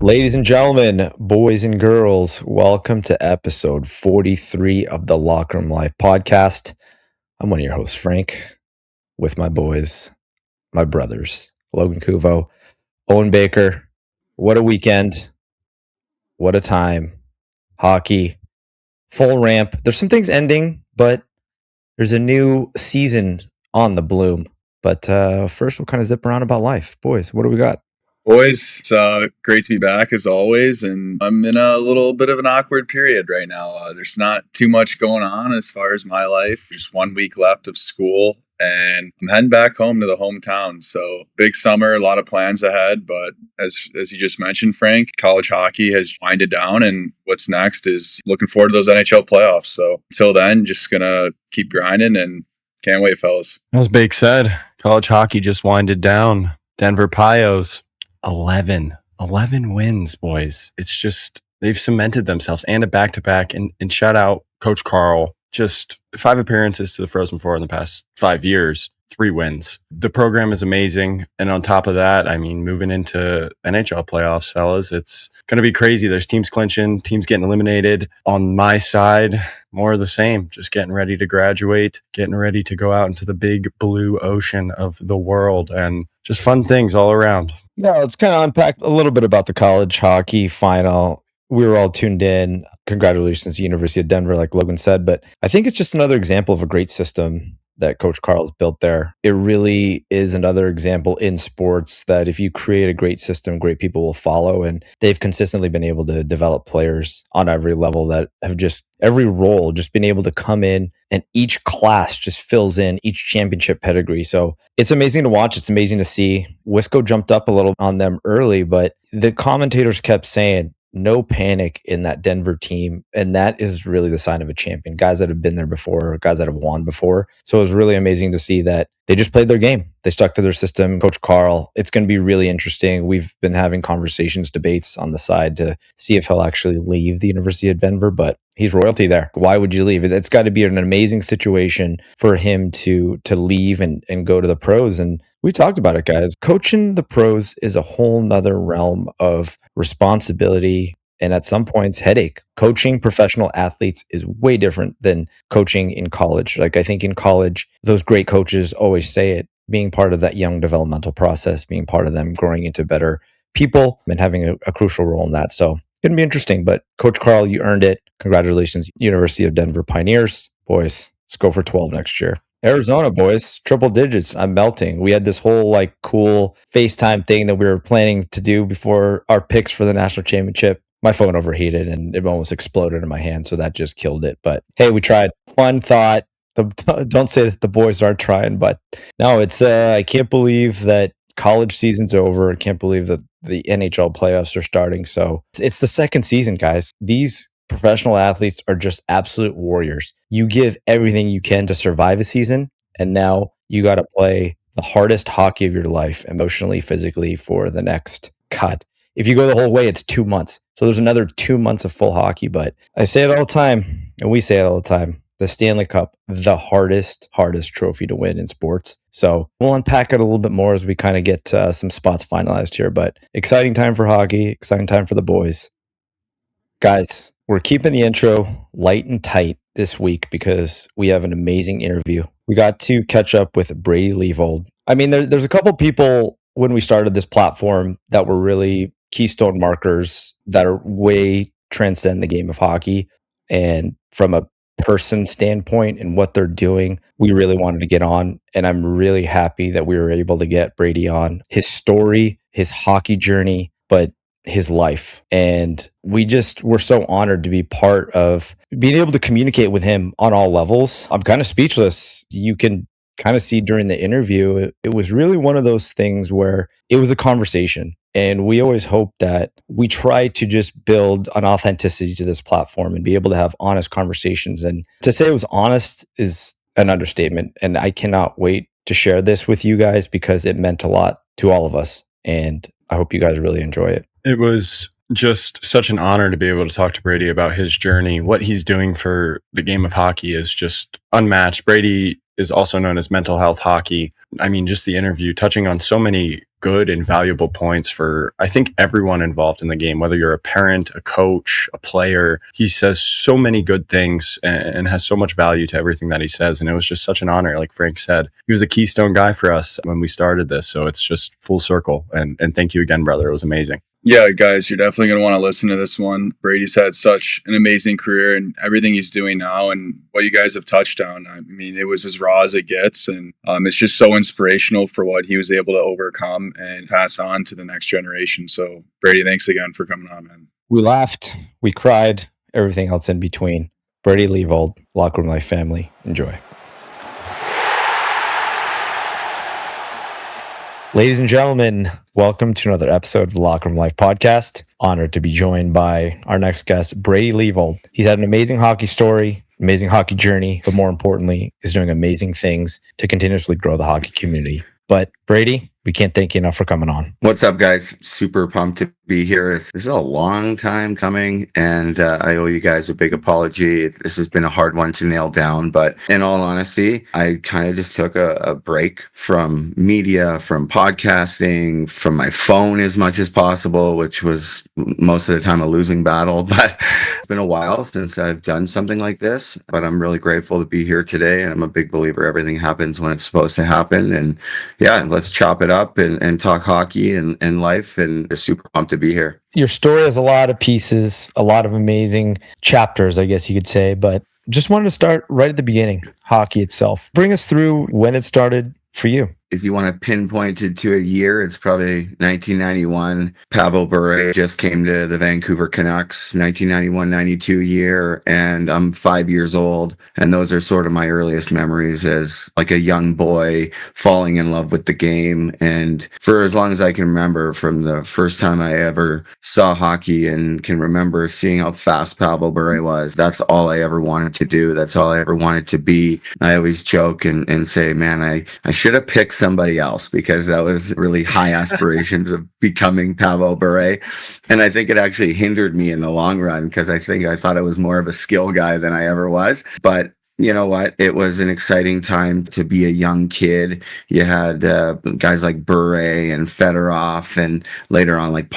Ladies and gentlemen, boys and girls, welcome to episode 43 of the Locker Room Life podcast. I'm one of your hosts, Frank, with my boys, my brothers, Logan Kuvo, Owen Baker. What a weekend. What a time. Hockey, full ramp. There's some things ending, but there's a new season on the bloom. But first, we'll kind of zip around about life. Boys, what do we got? Boys, it's great to be back as always, and I'm in a little bit of an awkward period right now. There's not too much going on as far as my life. Just 1 week left of school, and I'm heading back home to the hometown. So big summer, a lot of plans ahead. But as you just mentioned, Frank, college hockey has winded down, and what's next is looking forward to those NHL playoffs. So until then, just gonna keep grinding and can't wait, fellas. As Bake said, college hockey just winded down. Denver Pios. 11 wins, boys. It's just, they've cemented themselves and a back-to-back. And shout out Coach Carl, just 5 appearances to the Frozen Four in the past 5 years, 3 wins. The program is amazing. And on top of that, I mean, moving into NHL playoffs, fellas, it's going to be crazy. There's teams clinching, teams getting eliminated. On my side, more of the same, just getting ready to graduate, getting ready to go out into the big blue ocean of the world, and just fun things all around. Yeah, let's kind of unpack a little bit about the college hockey final. We were all tuned in. Congratulations to University of Denver, like Logan said. But I think it's just another example of a great system that Coach Carl's built there. It really is another example in sports that if you create a great system, great people will follow. And they've consistently been able to develop players on every level that have just every role just been able to come in, and each class just fills in each championship pedigree. So it's amazing to watch. It's amazing to see. Wisco jumped up a little on them early, but the commentators kept saying, no panic in that Denver team. And that is really the sign of a champion. Guys that have been there before, guys that have won before. So it was really amazing to see that they just played their game. They stuck to their system. Coach Carl, it's going to be really interesting. We've been having conversations, debates on the side to see if he'll actually leave the University of Denver, but he's royalty there. Why would you leave? It's got to be an amazing situation for him to leave and go to the pros. And we talked about it, guys. Coaching the pros is a whole nother realm of responsibility and at some points headache. Coaching professional athletes is way different than coaching in college. Like I think in college, those great coaches always say it, being part of that young developmental process, being part of them growing into better people and having a crucial role in that. So it's going to be interesting, but Coach Carl, you earned it. Congratulations, University of Denver Pioneers. Boys, let's go for 12 next year. Arizona, boys, triple digits. I'm melting. We had this whole like cool FaceTime thing that we were planning to do before our picks for the national championship. My phone overheated and it almost exploded in my hand, so that just killed it. But hey, we tried. Fun thought. Don't say that the boys aren't trying, but no, it's I can't believe that college season's over. I can't believe that the NHL playoffs are starting. So it's the second season, guys. These professional athletes are just absolute warriors. You give everything you can to survive a season, and now you got to play the hardest hockey of your life, emotionally, physically, for the next cut. If you go the whole way, it's 2 months. So there's another 2 months of full hockey. But I say it all the time, and we say it all the time. The Stanley Cup, the hardest trophy to win in sports. So we'll unpack it a little bit more as we kind of get some spots finalized here. But exciting time for hockey, exciting time for the boys. Guys, we're keeping the intro light and tight this week because we have an amazing interview. We got to catch up with Brady Leavold. I mean, there's a couple people when we started this platform that were really keystone markers that are way transcend the game of hockey. And from a person standpoint and what they're doing, we really wanted to get on. And I'm really happy that we were able to get Brady on. His story, his hockey journey, but his life. And we're so honored to be part of being able to communicate with him on all levels. I'm kind of speechless. You can kind of see during the interview, it was really one of those things where it was a conversation. And we always hope that we try to just build an authenticity to this platform and be able to have honest conversations. And to say it was honest is an understatement. And I cannot wait to share this with you guys because it meant a lot to all of us. And I hope you guys really enjoy it. It was just such an honor to be able to talk to Brady about his journey. What he's doing for the game of hockey is just unmatched. Brady is also known as mental health hockey. I mean, just the interview touching on so many good and valuable points for, I think, everyone involved in the game, whether you're a parent, a coach, a player. He says so many good things and has so much value to everything that he says. And it was just such an honor. Like Frank said, he was a keystone guy for us when we started this. So it's just full circle. And thank you again, brother. It was amazing. Yeah, guys, you're definitely going to want to listen to this one. Brady's had such an amazing career, and everything he's doing now and what you guys have touched on, I mean, it was as raw as it gets. And it's just so inspirational for what he was able to overcome and pass on to the next generation. So, Brady, thanks again for coming on, man. We laughed, we cried, everything else in between. Brady Leavold, Locker Room Life family. Enjoy. Ladies and gentlemen, welcome to another episode of the Locker Room Life podcast. Honored to be joined by our next guest, Brady Leavold. He's had an amazing hockey story, amazing hockey journey, but more importantly, is doing amazing things to continuously grow the hockey community. But Brady, we can't thank you enough for coming on. What's up, guys? Super pumped to be here. This is a long time coming, and I owe you guys a big apology. This has been a hard one to nail down, but in all honesty, I kind of just took a break from media, from podcasting, from my phone as much as possible, which was most of the time a losing battle. But it's been a while since I've done something like this, but I'm really grateful to be here today, and I'm a big believer everything happens when it's supposed to happen. And yeah, let's chop it up and talk hockey and life, and just super pumped to be here. Your story has a lot of pieces, a lot of amazing chapters, I guess you could say, but just wanted to start right at the beginning, hockey itself. Bring us through when it started for you. If you want to pinpoint it to a year, it's probably 1991. Pavel Bure just came to the Vancouver Canucks, 1991-92 year, and I'm 5 years old. And those are sort of my earliest memories as like a young boy falling in love with the game. And for as long as I can remember, from the first time I ever saw hockey and can remember seeing how fast Pavel Bure was, that's all I ever wanted to do. That's all I ever wanted to be. I always joke and say, man, I should have picked somebody else, because that was really high aspirations of becoming Pavel Bure. And I think it actually hindered me in the long run, because I thought I was more of a skill guy than I ever was. But you know what? It was an exciting time to be a young kid. You had guys like Bure and Fedorov, and later on like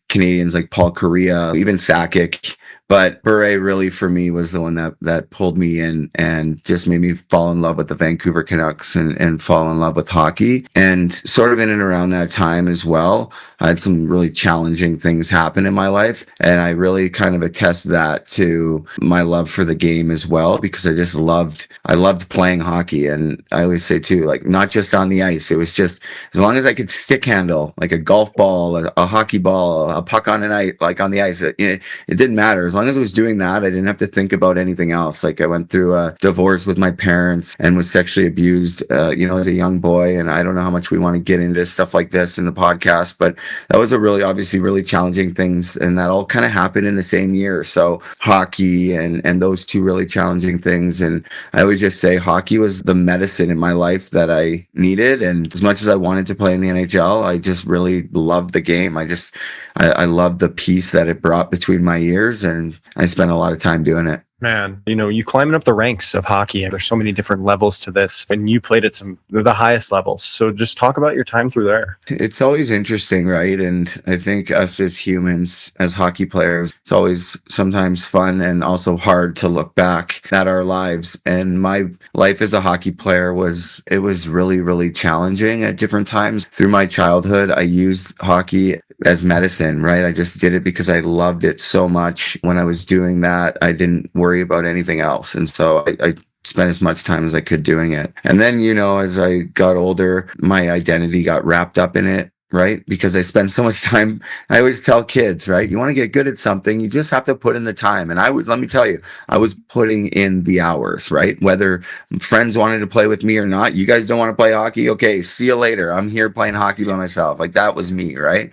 Canadians like Paul Kariya, even Sakic. But Bure really, for me, was the one that pulled me in and just made me fall in love with the Vancouver Canucks and fall in love with hockey. And sort of in and around that time as well, I had some really challenging things happen in my life. And I really kind of attest that to my love for the game as well, because I loved playing hockey. And I always say too, like, not just on the ice. It was just, as long as I could stick handle, like a golf ball, a hockey ball, a puck on on the ice, it didn't matter. As long as I was doing that, I didn't have to think about anything else. Like, I went through a divorce with my parents and was sexually abused, as a young boy. And I don't know how much we want to get into stuff like this in the podcast, but that was obviously really challenging things. And that all kind of happened in the same year. So hockey and those two really challenging things. And I always just say hockey was the medicine in my life that I needed. And as much as I wanted to play in the NHL, I just really loved the game. I loved the peace that it brought between my ears, and I spent a lot of time doing it. Man, you climbing up the ranks of hockey, and there's so many different levels to this, and you played at the highest levels. So just talk about your time through there. It's always interesting, right? And I think us as humans, as hockey players, it's always sometimes fun and also hard to look back at our lives. And my life as a hockey player was really, really challenging at different times. Through my childhood, I used hockey as medicine, right? I just did it because I loved it so much. When I was doing that, I didn't worry about anything else. And so I spent as much time as I could doing it. And then, as I got older, my identity got wrapped up in it, right? Because I spend so much time. I always tell kids, right? You want to get good at something, you just have to put in the time. And let me tell you, I was putting in the hours, right? Whether friends wanted to play with me or not. You guys don't want to play hockey? Okay, see you later. I'm here playing hockey by myself. Like, that was me, right?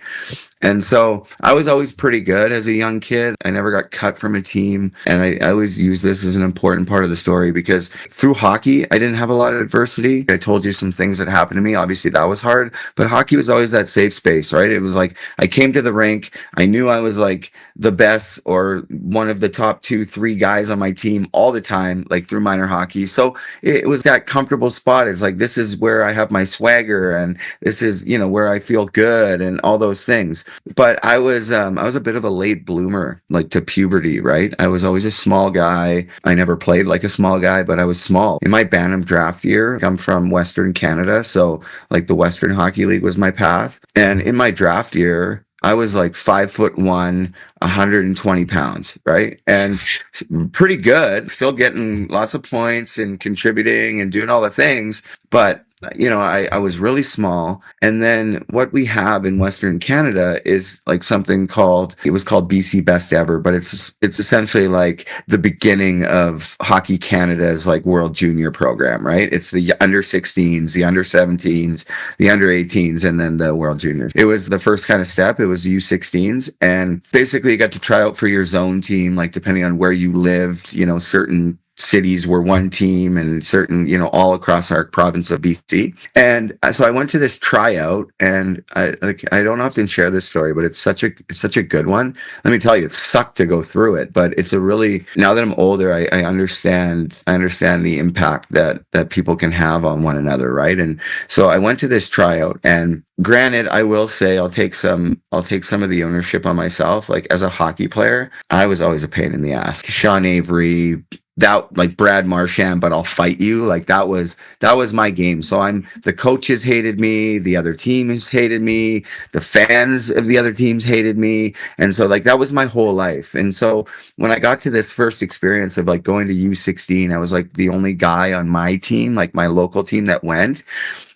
And so I was always pretty good as a young kid. I never got cut from a team. And I always use this as an important part of the story because through hockey, I didn't have a lot of adversity. I told you some things that happened to me. Obviously, that was hard, but hockey was always that safe space, right? It was like I came to the rink. I knew I was like the best or one of the top 2, 3 guys on my team all the time, like through minor hockey. So it was that comfortable spot. It's like, this is where I have my swagger and this is, where I feel good and all those things. But I was a bit of a late bloomer, like to puberty, right? I was always a small guy. I never played like a small guy, but I was small. In my Bantam draft year, I'm from Western Canada, so like the Western Hockey League was my path. And in my draft year, I was like 5'1", 120 pounds, right? And pretty good, still getting lots of points and contributing and doing all the things. But I was really small. And then what we have in Western Canada is like it was called BC Best Ever, but it's essentially like the beginning of Hockey Canada's like World Junior program, right? It's the under 16s, the under 17s, the under 18s, and then the World Juniors. It was the first kind of step. It was U16s. And basically you got to try out for your zone team, like depending on where you lived, certain cities were one team and certain, all across our province of BC. And so I went to this tryout and I don't often share this story, but it's such a good one. Let me tell you, it sucked to go through it, but it's now that I'm older, I understand the impact that people can have on one another. Right. And so I went to this tryout and granted, I will say I'll take some of the ownership on myself. Like as a hockey player, I was always a pain in the ass. Sean Avery, that like Brad Marchand, but I'll fight you. Like that was my game. So the coaches hated me, the other teams hated me, the fans of the other teams hated me. And so like that was my whole life. And so when I got to this first experience of like going to U16, I was like the only guy on my team, like my local team that went.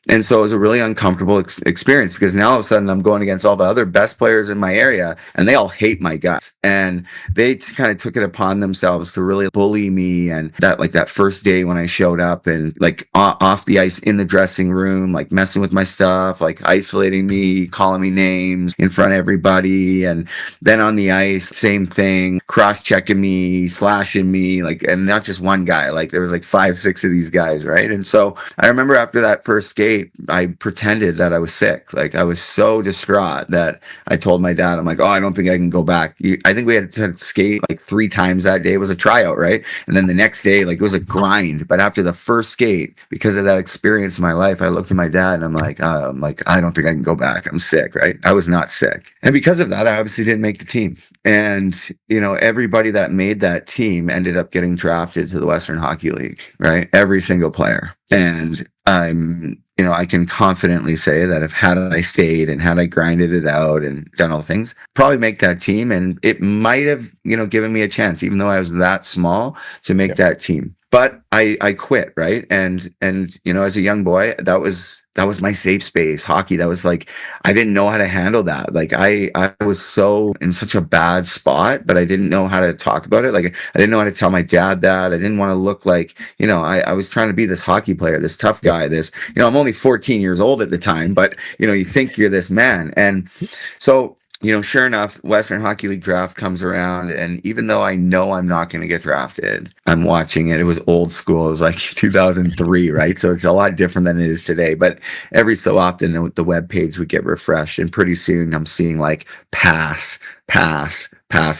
And so it was a really uncomfortable experience because now all of a sudden I'm going against all the other best players in my area and they all hate my guts. And they kind of took it upon themselves to really bully me. And that first day when I showed up and like off the ice in the dressing room, like messing with my stuff, like isolating me, calling me names in front of everybody. And then on the ice, same thing, cross-checking me, slashing me, like, and not just one guy, like there was like 5, 6 of these guys. Right. And so I remember after that first skate, I pretended that I was sick. Like I was so distraught that I told my dad, I'm like, oh, I don't think I can go back. I think we had to skate like 3 times that day. It was a tryout, right? And then the next day, like it was a grind. But after the first skate, because of that experience in my life, I looked at my dad and I'm like, I don't think I can go back. I'm sick, right? I was not sick. And because of that, I obviously didn't make the team. And, everybody that made that team ended up getting drafted to the Western Hockey League, right? Every single player. And I can confidently say that if had I stayed and had I grinded it out and done all things, probably make that team. And it might have, given me a chance, even though I was that small, to make that team. But I quit, right? And as a young boy, that was my safe space. Hockey, that was like, I didn't know how to handle that. Like I was so in such a bad spot, but I didn't know how to talk about it. Like I didn't know how to tell my dad that. I didn't want to look like, I was trying to be this hockey player, this tough guy, I'm only 14 years old at the time, but you think you're this man. And so sure enough, Western Hockey League draft comes around, and even though I know I'm not going to get drafted, I'm watching it. It was old school. It was like 2003, right? So it's a lot different than it is today. But every so often, the web page would get refreshed, and pretty soon I'm seeing like pass.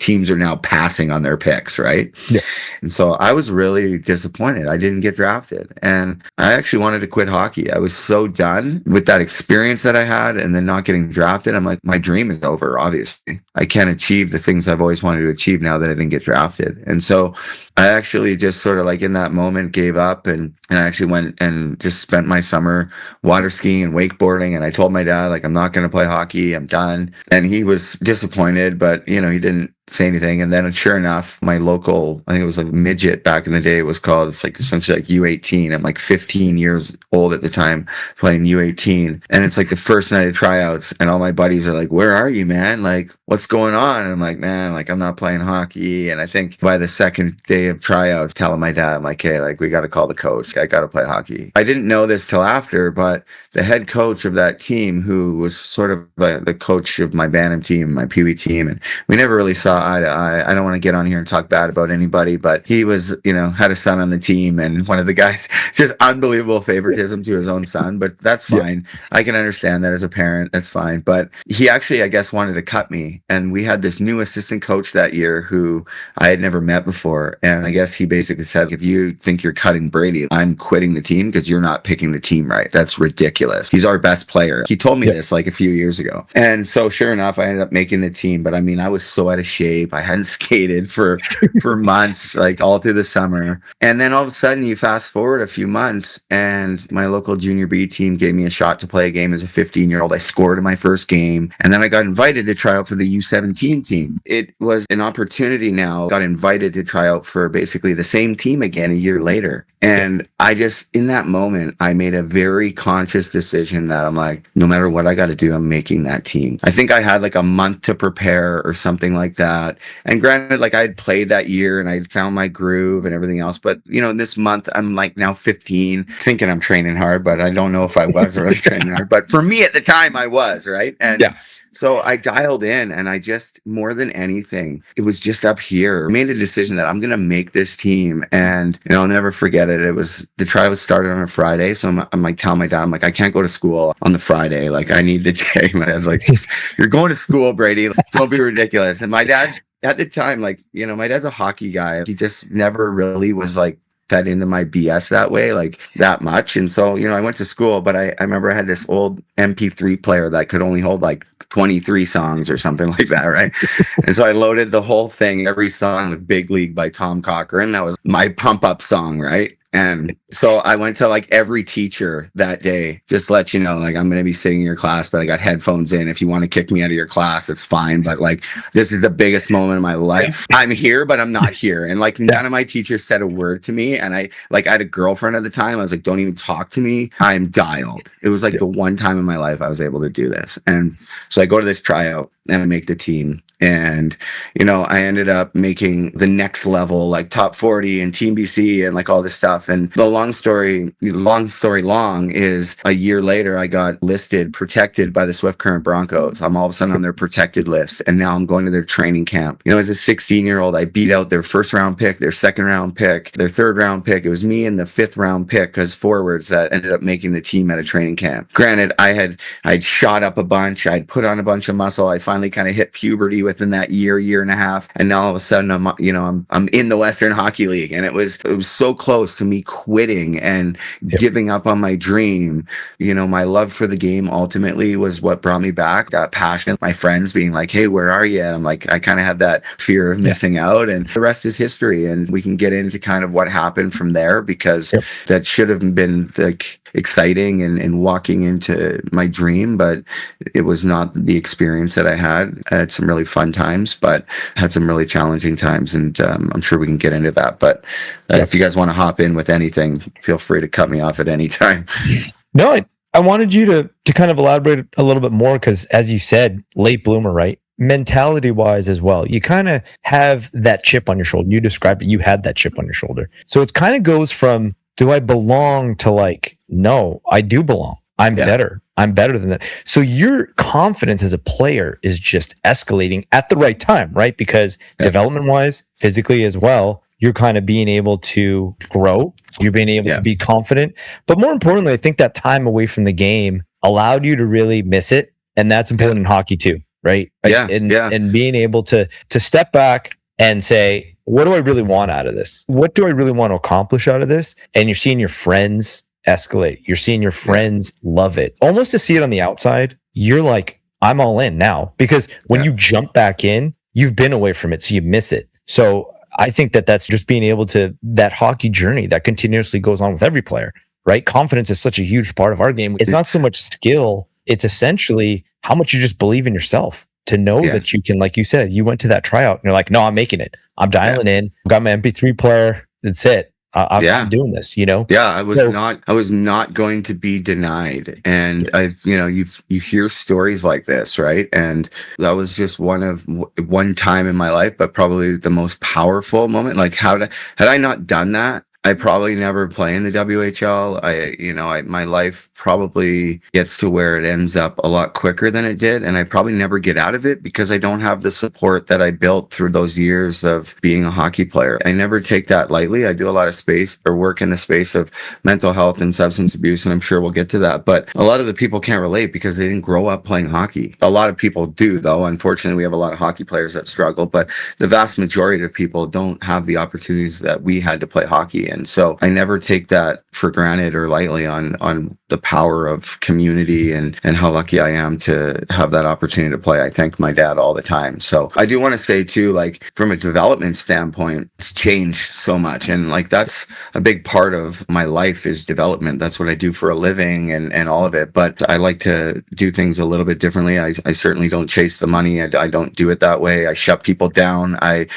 Teams are now passing on their picks, right? Yeah. And so I was really disappointed. I didn't get drafted, and I actually wanted to quit hockey. I was so done with that experience that I had, and then not getting drafted. I'm like, my dream is over. Obviously, I can't achieve the things I've always wanted to achieve now that I didn't get drafted. And so I actually just sort of like in that moment gave up, and I actually went and just spent my summer water skiing and wakeboarding. And I told my dad, like, I'm not going to play hockey. I'm done. And he was disappointed, but he didn't say anything. And then sure enough, my local, I think it was like midget back in the day, it was called, it's like essentially like U18. I'm like 15 years old at the time playing U18. And it's like the first night of tryouts, and all my buddies are like, where are you, man? Like, what's going on? And I'm like, man, like I'm not playing hockey. And I think by the second day of tryouts, telling my dad, I'm like, hey, like we got to call the coach. I got to play hockey. I didn't know this till after, but the head coach of that team, who was sort of the coach of my Bantam team, my Pee Wee team, and we never really saw eye to eye. I don't want to get on here and talk bad about anybody, but he was, had a son on the team, and one of the guys, just unbelievable favoritism to his own son, but that's fine. I can understand that as a parent. That's fine. But he actually, I guess, wanted to cut me. And we had this new assistant coach that year who I had never met before. And I guess he basically said, if you think you're cutting Brady, I'm quitting the team because you're not picking the team right. That's ridiculous. He's our best player. He told me this like a few years ago. And so sure enough, I ended up making the team. But I mean, I was so out of shape. I hadn't skated for months, like all through the summer. And then all of a sudden you fast forward a few months and my local junior B team gave me a shot to play a game as a 15-year-old. I scored in my first game. And then I got invited to try out for the U17 team. It was an opportunity now. Got invited to try out for basically the same team again a year later. And I just, in that moment, I made a very conscious decision that I'm like, no matter what I got to do, I'm making that team. I think I had like a month to prepare or something like that. And granted, like I had played that year and I found my groove and everything else. But, this month I'm like now 15, thinking I'm training hard, but I don't know if I was really training hard. But for me at the time, I was, right? And so I dialed in and I just, more than anything, it was just up here. I made a decision that I'm going to make this team. And I'll never forget it. It was, the trial started on a Friday. So I'm like telling my dad, I'm like, I can't go to school on the Friday. Like I need the day. My dad's like, you're going to school, Brady. Don't be ridiculous. And my dad at the time, like, my dad's a hockey guy. He just never really was like, fed into my BS that way, like that much. And so, I went to school, but I remember I had this old MP3 player that could only hold like 23 songs or something like that, right? And so I loaded the whole thing, every song with Big League by Tom Cochrane. That was my pump up song, right? And so I went to like every teacher that day, just let you know, like I'm going to be sitting in your class, but I got headphones in. If you want to kick me out of your class, it's fine. But like, this is the biggest moment of my life. I'm here, but I'm not here. And like none of my teachers said a word to me. And I had a girlfriend at the time. I was like, don't even talk to me. I'm dialed. It was like the one time in my life I was able to do this. And so I go to this tryout and I make the team. And, I ended up making the next level, like top 40 and Team BC and like all this stuff. And the long story long is a year later, I got listed, protected by the Swift Current Broncos. I'm all of a sudden on their protected list. And now I'm going to their training camp. As a 16-year-old, I beat out their first round pick, their second round pick, their third round pick. It was me and the fifth round pick as forwards that ended up making the team at a training camp. Granted, I'd shot up a bunch. I'd put on a bunch of muscle. I finally kind of hit puberty within that year and a half. And now all of a sudden I'm in the Western Hockey League. And it was so close to me quitting and giving up on my dream. My love for the game ultimately was what brought me back. That passion, my friends being like, hey, where are you? And I'm like, I kind of had that fear of missing out, and the rest is history. And we can get into kind of what happened from there, because that should have been like exciting and walking into my dream, but it was not the experience that I had. I had some really fun times, but had some really challenging times, and I'm sure we can get into that. But if you guys want to hop in with anything, feel free to cut me off at any time. No, I wanted you to kind of elaborate a little bit more, because as you said, late bloomer, right? Mentality wise as well, you kind of have that chip on your shoulder. You described it, you had that chip on your shoulder. So it kind of goes from, do I belong, to like, no, I do belong. I'm better. I'm better than that. So your confidence as a player is just escalating at the right time, right? Because development wise, physically as well, you're kind of being able to grow. You're being able to be confident. But more importantly, I think that time away from the game allowed you to really miss it. And that's important in hockey too, right? And being able to step back and say, what do I really want out of this? What do I really want to accomplish out of this? And you're seeing your friends escalate. You're seeing your friends love it. Almost to see it on the outside, you're like, I'm all in now. Because when you jump back in, you've been away from it, so you miss it. So I think that's just being able to, that hockey journey that continuously goes on with every player, right? Confidence is such a huge part of our game. It's not so much skill. It's essentially how much you just believe in yourself to know that you can, like you said, you went to that tryout and you're like, no, I'm making it. I'm dialing in. Got my MP3 player. That's it. I'm doing this, you know? Yeah, So I was not going to be denied. And you hear stories like this, right? And that was just one time in my life, but probably the most powerful moment. Like had I not done that, I probably never play in the WHL. My life probably gets to where it ends up a lot quicker than it did. And I probably never get out of it because I don't have the support that I built through those years of being a hockey player. I never take that lightly. I do a lot of space or work in the space of mental health and substance abuse. And I'm sure we'll get to that. But a lot of the people can't relate because they didn't grow up playing hockey. A lot of people do, though. Unfortunately, we have a lot of hockey players that struggle, but the vast majority of people don't have the opportunities that we had to play hockey. And so I never take that for granted or lightly on the power of community and how lucky I am to have that opportunity to play. I thank my dad all the time. So I do want to say too, like from a development standpoint, it's changed so much. And like that's a big part of my life is development. That's what I do for a living and all of it. But I like to do things a little bit differently. I certainly don't chase the money. I don't do it that way. I shut people down. I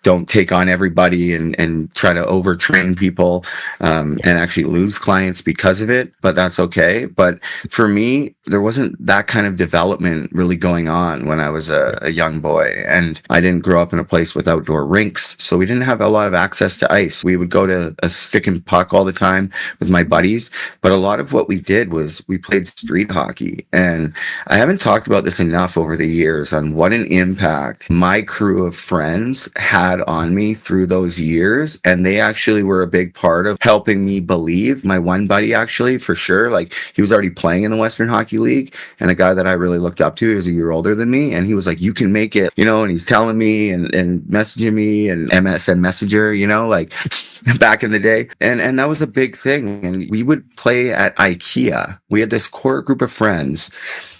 don't take on everybody and try to overtrain people and actually lose clients because of it, but that's okay. But for me, there wasn't that kind of development really going on when I was a young boy, and I didn't grow up in a place with outdoor rinks, so we didn't have a lot of access to ice. We would go to a stick and puck all the time with my buddies, but a lot of what we did was we played street hockey. And I haven't talked about this enough over the years on what an impact my crew of friends had on me through those years. And they actually were a big part of helping me believe. My one buddy, actually, for sure, like he was already playing in the Western Hockey League, and a guy that I really looked up to, he was a year older than me. And he was like, you can make it, and he's telling me and messaging me and MSN Messenger, like back in the day. And that was a big thing. And we would play at IKEA. We had this core group of friends.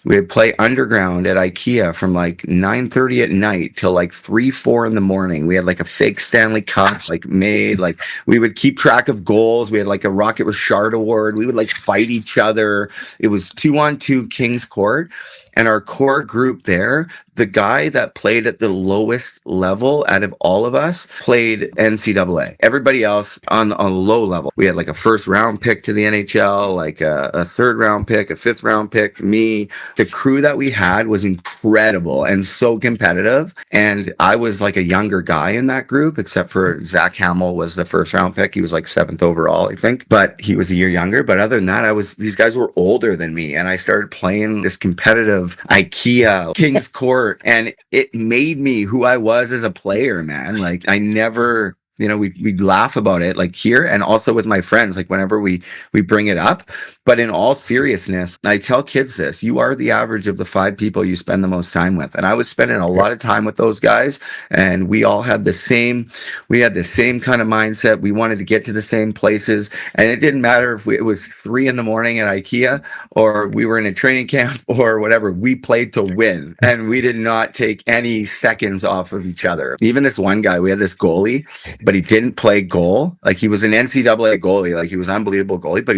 We would play underground at IKEA from like 9:30 at night till like 3, 4 in the morning. We had like a fake Stanley Cup made. Like we would keep track of goals. We had like a Rocket Richard Award. We would like fight each other. It was 2-on-2 King's Court. And our core group there, the guy that played at the lowest level out of all of us played NCAA. Everybody else on a low level. We had like a first round pick to the NHL, like a third round pick, a fifth round pick, me. The crew that we had was incredible and so competitive. And I was like a younger guy in that group, except for Zach Hamill was the first round pick. He was like 7th overall, I think, but he was a year younger. But other than that, these guys were older than me. And I started playing this competitive IKEA King's Court, and it made me who I was as a player, man. Like I never, we'd laugh about it like here and also with my friends, like whenever we bring it up. But in all seriousness, I tell kids this: you are the average of the 5 people you spend the most time with. And I was spending a lot of time with those guys, and we all had the same kind of mindset. We wanted to get to the same places, and it didn't matter if it was 3 in the morning at IKEA or we were in a training camp or whatever. We played to win, and we did not take any seconds off of each other. Even this one guy, we had this goalie, but he didn't play goal. Like he was an NCAA goalie. Like he was an unbelievable goalie, but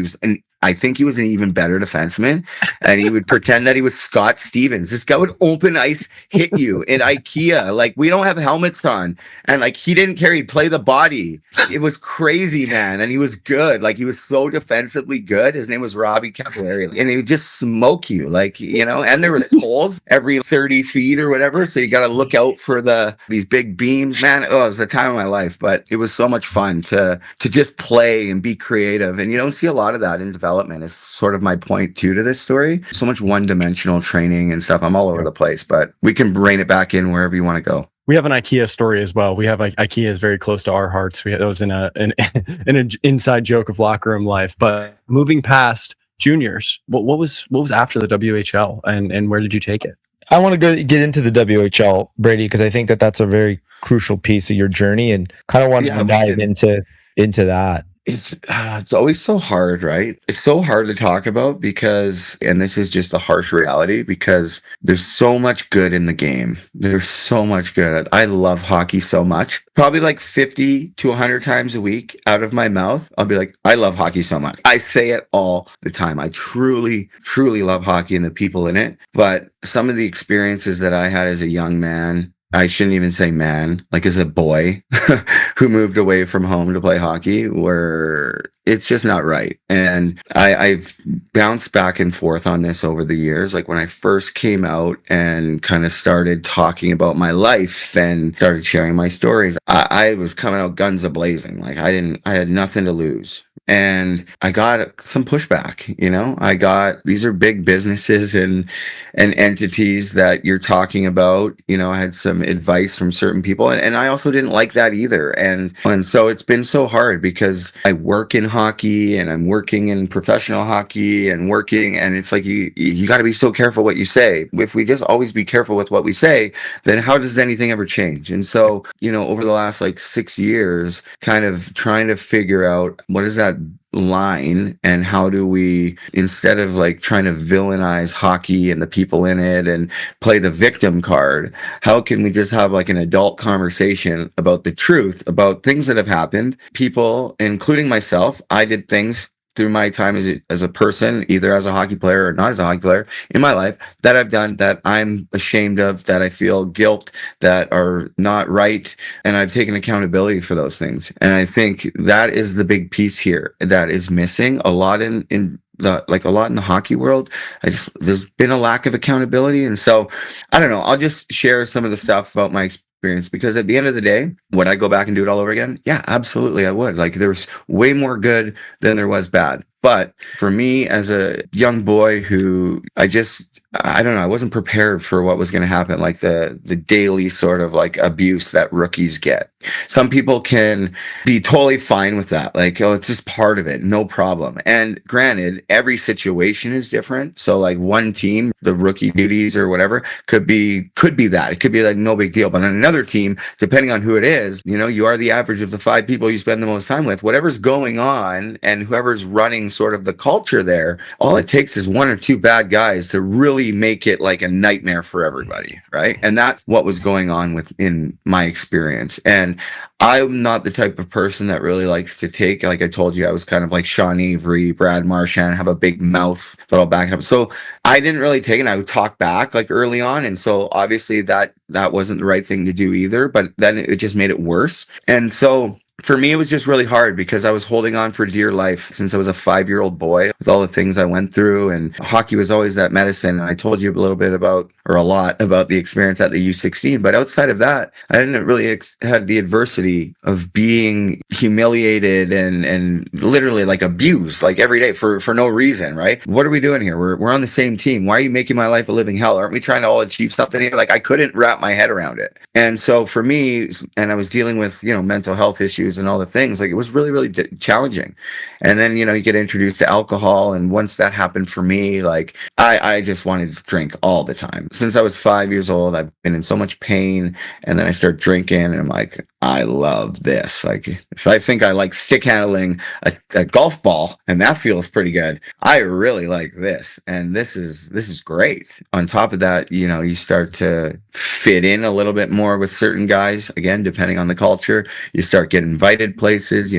I think he was an even better defenseman. And he would pretend that he was Scott Stevens. This guy would open ice, hit you in IKEA. Like we don't have helmets on. And like he didn't care. He'd play the body. It was crazy, man. And he was good. Like he was so defensively good. His name was Robbie Cavallari. And he would just smoke you. Like, and there was poles every 30 feet or whatever. So you got to look out for these big beams, man. Oh, it was the time of my life. But it was so much fun to just play and be creative. And you don't see a lot of that in development. Is sort of my point too to this story. So much one-dimensional training and stuff. I'm all over the place, but we can rein it back in wherever you want to go. We have an IKEA story as well. We have IKEA is very close to our hearts. That was in an inside joke of locker room life. But moving past juniors, what was after the WHL and where did you take it? I want to get into the WHL, Brady, because I think that's a very crucial piece of your journey, and kind of want to dive into that. It's always so hard, right? It's so hard to talk about because, and this is just a harsh reality, because there's so much good in the game. There's so much good. I love hockey so much. Probably like 50 to 100 times a week out of my mouth, I'll be like, I love hockey so much. I say it all the time. I truly, truly love hockey and the people in it. But some of the experiences that I had as a young man I shouldn't even say man, like as a boy who moved away from home to play hockey, where it's just not right. And I've bounced back and forth on this over the years. Like when I first came out and kind of started talking about my life and started sharing my stories, I was coming out guns a blazing. Like I had nothing to lose. And I got some pushback, these are big businesses and entities that you're talking about. I had some advice from certain people, and I also didn't like that either. And so it's been so hard because I work in hockey and I'm working in professional hockey and it's like you got to be so careful what you say. If we just always be careful with what we say, then how does anything ever change? And so, over the last like 6 years, kind of trying to figure out what is that line and how do we, instead of like trying to villainize hockey and the people in it and play the victim card, how can we just have like an adult conversation about the truth about things that have happened? People, including myself, I did things through my time as a person, either as a hockey player or not as a hockey player in my life, that I've done that I'm ashamed of, that I feel guilt, that are not right. And I've taken accountability for those things. And I think that is the big piece here that is missing a lot in a lot in the hockey world. There's been a lack of accountability. And so I don't know, I'll just share some of the stuff about my experience, because at the end of the day, would I go back and do it all over again? Yeah, absolutely I would. Like there's way more good than there was bad. But for me as a young boy who I don't know, I wasn't prepared for what was going to happen, like the daily sort of like abuse that rookies get. Some people can be totally fine with that. Like, oh, it's just part of it. No problem. And granted, every situation is different. So like one team, the rookie duties or whatever could be that. It could be like no big deal. But on another team, depending on who it is, you are the average of the 5 people you spend the most time with. Whatever's going on and whoever's running sort of the culture there, all it takes is 1 or 2 bad guys to really make it like a nightmare for everybody, right? And that's what was going on in my experience. And I'm not the type of person that really likes to take, like I told you, I was kind of like Sean Avery, Brad Marchand, have a big mouth that I'll back it up. So I didn't really take it. I would talk back like early on. And so obviously that wasn't the right thing to do either, but then it just made it worse. And so for me, it was just really hard because I was holding on for dear life since I was a 5-year-old boy with all the things I went through, and hockey was always that medicine. And I told you a lot about the experience at the U16, but outside of that, I didn't really had the adversity of being humiliated and literally like abused like every day for no reason, right? What are we doing here? We're on the same team. Why are you making my life a living hell? Aren't we trying to all achieve something here? Like I couldn't wrap my head around it. And so for me, and I was dealing with, mental health issues and all the things, like it was really, really challenging. And then, you get introduced to alcohol. And once that happened for me, like I just wanted to drink all the time. Since I was 5 years old, I've been in so much pain. And then I start drinking and I'm like, I love this. Like if I think I like stick handling a golf ball and that feels pretty good, I really like this. And this is great. On top of that, you start to fit in a little bit more with certain guys, again, depending on the culture. You start getting invited places,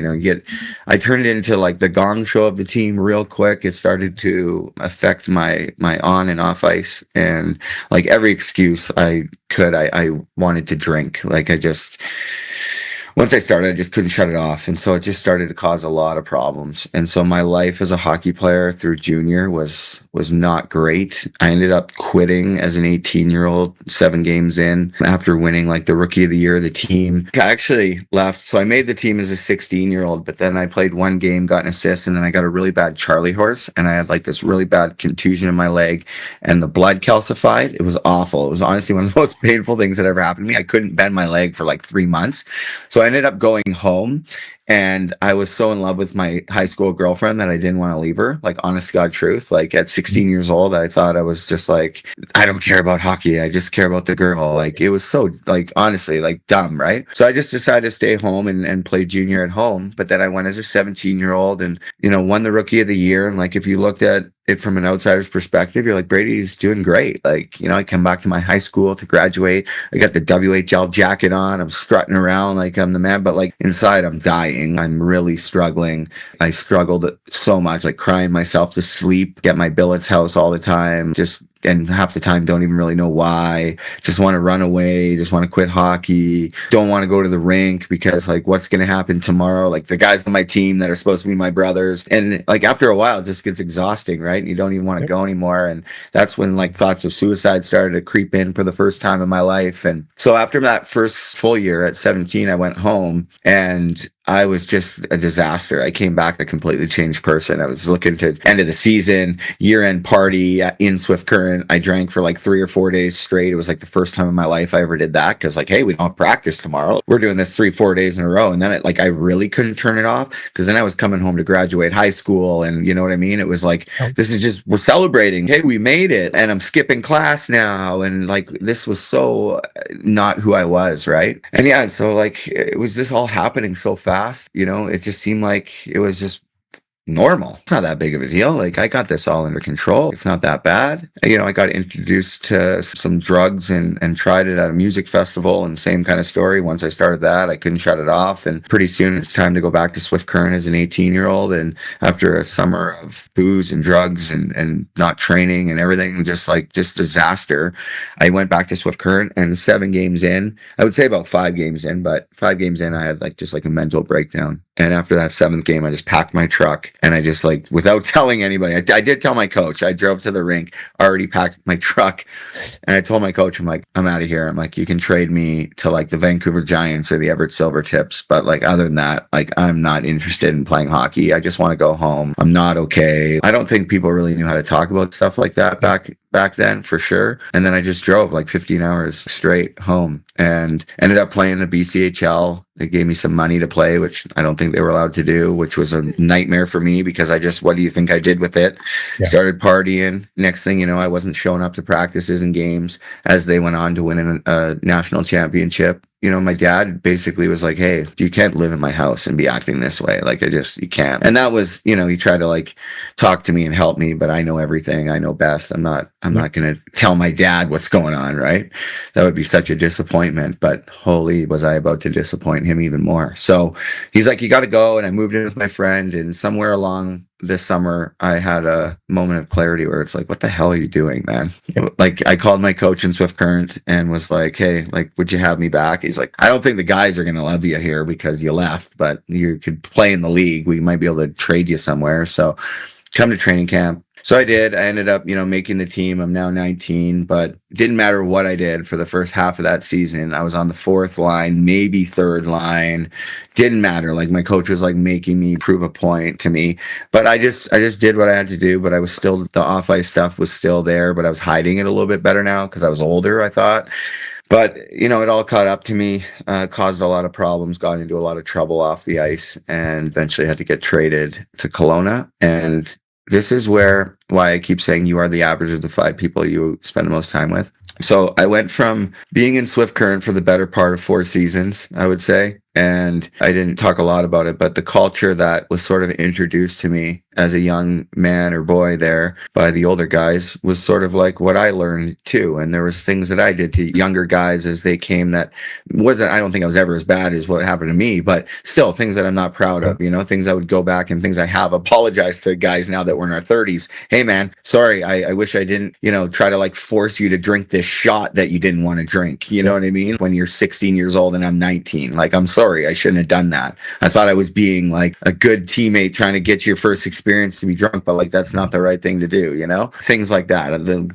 I turned it into like the gong show of the team real quick. It started to affect my on and off ice, and like every excuse I could, I wanted to drink. Like once I started, I just couldn't shut it off. And so it just started to cause a lot of problems. And so my life as a hockey player through junior was not great. I ended up quitting as an 18-year-old, 7 games in, after winning like the rookie of the year, the team. I actually left. So I made the team as a 16-year-old, but then I played 1 game, got an assist, and then I got a really bad Charlie horse. And I had like this really bad contusion in my leg and the blood calcified. It was awful. It was honestly one of the most painful things that ever happened to me. I couldn't bend my leg for like 3 months. So I ended up going home, and I was so in love with my high school girlfriend that I didn't want to leave her. Like, honest to God truth. Like at 16 years old, I thought I was just like, I don't care about hockey. I just care about the girl. Like it was so like, honestly, like dumb. Right. So I just decided to stay home and play junior at home. But then I went as a 17-year-old and, won the rookie of the year. And like, if you looked at it from an outsider's perspective, you're like, Brady's doing great. Like, I come back to my high school to graduate. I got the WHL jacket on. I'm strutting around like I'm the man, but like inside I'm dying. I'm really struggling. I struggled so much, like crying myself to sleep, get my billets house all the time, just and half the time don't even really know why, just want to run away, just want to quit hockey, don't want to go to the rink because like what's going to happen tomorrow, like the guys on my team that are supposed to be my brothers, and like after a while it just gets exhausting, right? You don't even want to go anymore, and that's when like thoughts of suicide started to creep in for the first time in my life. And so after that first full year at 17, I went home and I was just a disaster. I came back a completely changed person. I was looking to end of the season, year-end party in Swift Current. I drank for like 3 or 4 days straight. It was like the first time in my life I ever did that because like, hey, we don't have practice tomorrow. We're doing this 3-4 days in a row. And then I really couldn't turn it off because then I was coming home to graduate high school. And you know what I mean? It was like, this is just, we're celebrating. Hey, we made it. And I'm skipping class now. And like, this was so not who I was, right? And yeah, so like, it was just all happening so fast. It just seemed like it was just normal. It's not that big of a deal. Like I got this all under control. It's not that bad. I got introduced to some drugs and tried it at a music festival, and same kind of story. Once I started that, I couldn't shut it off. And pretty soon it's time to go back to Swift Current as an 18-year-old. And after a summer of booze and drugs and not training and everything, just disaster, I went back to Swift Current, and 7 games in, I would say about 5 games in, but 5 games in, I had just a mental breakdown. And after that 7th game, I just packed my truck and I just without telling anybody, I did tell my coach. I drove to the rink, already packed my truck, and I told my coach, I'm like, I'm out of here. I'm like, you can trade me to the Vancouver Giants or the Everett Silvertips, but other than that, I'm not interested in playing hockey. I just want to go home. I'm not okay. I don't think people really knew how to talk about stuff like that back then, for sure. And then I just drove 15 hours straight home and ended up playing the BCHL. They gave me some money to play, which I don't think they were allowed to do, which was a nightmare for me because what do you think I did with it? Yeah. Started partying. Next thing you know, I wasn't showing up to practices and games as they went on to win a national championship. My dad basically was like, hey, you can't live in my house and be acting this way. You can't. And that was, he tried to talk to me and help me, but I know everything. I know best. I'm not going to tell my dad what's going on, right? That would be such a disappointment, but holy, was I about to disappoint him even more. So he's like, you got to go. And I moved in with my friend, and somewhere along this summer, I had a moment of clarity where it's like, what the hell are you doing, man? Yep. I called my coach in Swift Current and was like, hey, would you have me back? He's like, I don't think the guys are going to love you here because you left, but you could play in the league. We might be able to trade you somewhere. So come to training camp. So I did. I ended up, making the team. I'm now 19, but it didn't matter what I did for the first half of that season. I was on the 4th line, maybe 3rd line. Didn't matter. My coach was making me prove a point to me, but I just did what I had to do. But I was still, the off ice stuff was still there, but I was hiding it a little bit better now because I was older, I thought. But, it all caught up to me, caused a lot of problems, got into a lot of trouble off the ice, and eventually had to get traded to Kelowna. And this is why I keep saying you are the average of the 5 people you spend the most time with. So I went from being in Swift Current for the better part of 4 seasons, I would say. And I didn't talk a lot about it, but the culture that was sort of introduced to me as a young man or boy there by the older guys was sort of what I learned too. And there was things that I did to younger guys as they came that I don't think I was ever as bad as what happened to me, but still things that I'm not proud of, things I would go back and things I have apologized to guys now that were in our 30s. Hey man, sorry. I wish I didn't, try to force you to drink this shot that you didn't want to drink. You know what I mean? When you're 16 years old and I'm 19, I'm sorry, I shouldn't have done that. I thought I was being a good teammate trying to get your first experience to be drunk, but that's not the right thing to do, things like that.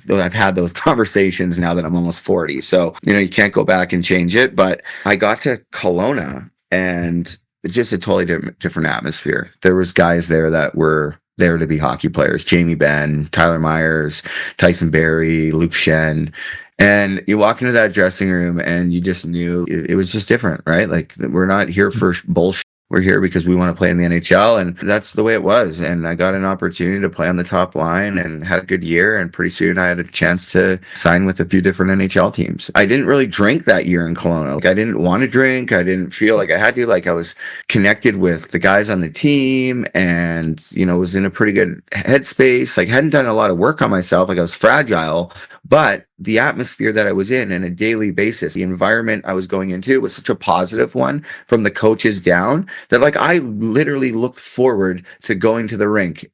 I've had those conversations now that I'm almost 40. So, you can't go back and change it, but I got to Kelowna and just a totally different atmosphere. There was guys there that were there to be hockey players. Jamie Benn, Tyler Myers, Tyson Barrie, Luke Shen. And you walk into that dressing room and you just knew it was just different, right? We're not here for bullshit. We're here because we want to play in the NHL, and that's the way it was. And I got an opportunity to play on the top line and had a good year. And pretty soon I had a chance to sign with a few different NHL teams. I didn't really drink that year in Kelowna. I didn't want to drink. I didn't feel like I had to. I was connected with the guys on the team and, was in a pretty good headspace. Hadn't done a lot of work on myself. I was fragile, But the atmosphere that I was in on a daily basis, the environment I was going into was such a positive one from the coaches down that like I literally looked forward to going to the rink.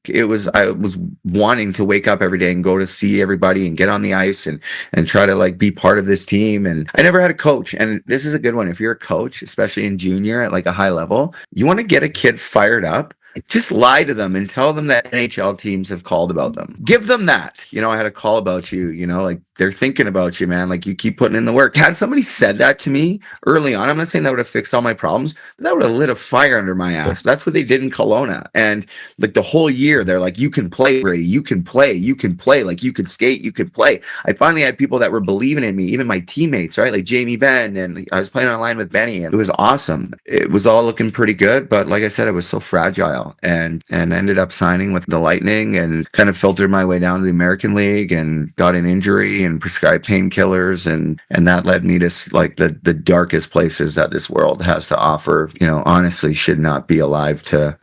I was wanting to wake up every day and go to see everybody and get on the ice and try to like be part of this team. And I never had a coach. And this is a good one. If you're a coach, especially in junior at like a high level, you want to get a kid fired up. Just lie to them and tell them that NHL teams have called about them. Give them that. I had a call about you, like they're thinking about you, man. Like you keep putting in the work. Had somebody said that to me early on, I'm not saying that would have fixed all my problems, but that would have lit a fire under my ass. That's what they did in Kelowna. And like the whole year, they're like, you can play, Brady. You can play. Like you could skate. You could play. I finally had people that were believing in me, even my teammates, right? Like Jamie Benn, and I was playing online with Benny, and it was awesome. It was all looking pretty good. But like I said, it was so fragile. And ended up signing with the Lightning and kind of filtered my way down to the American League and got an injury and prescribed painkillers, and that led me to like the darkest places that this world has to offer. Honestly should not be alive to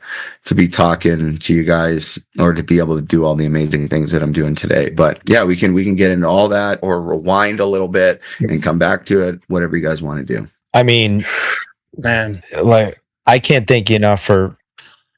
be talking to you guys or to be able to do all the amazing things that I'm doing today. But yeah, we can get into all that or rewind a little bit and come back to it, whatever you guys want to do. I mean, Man, like I can't thank you enough for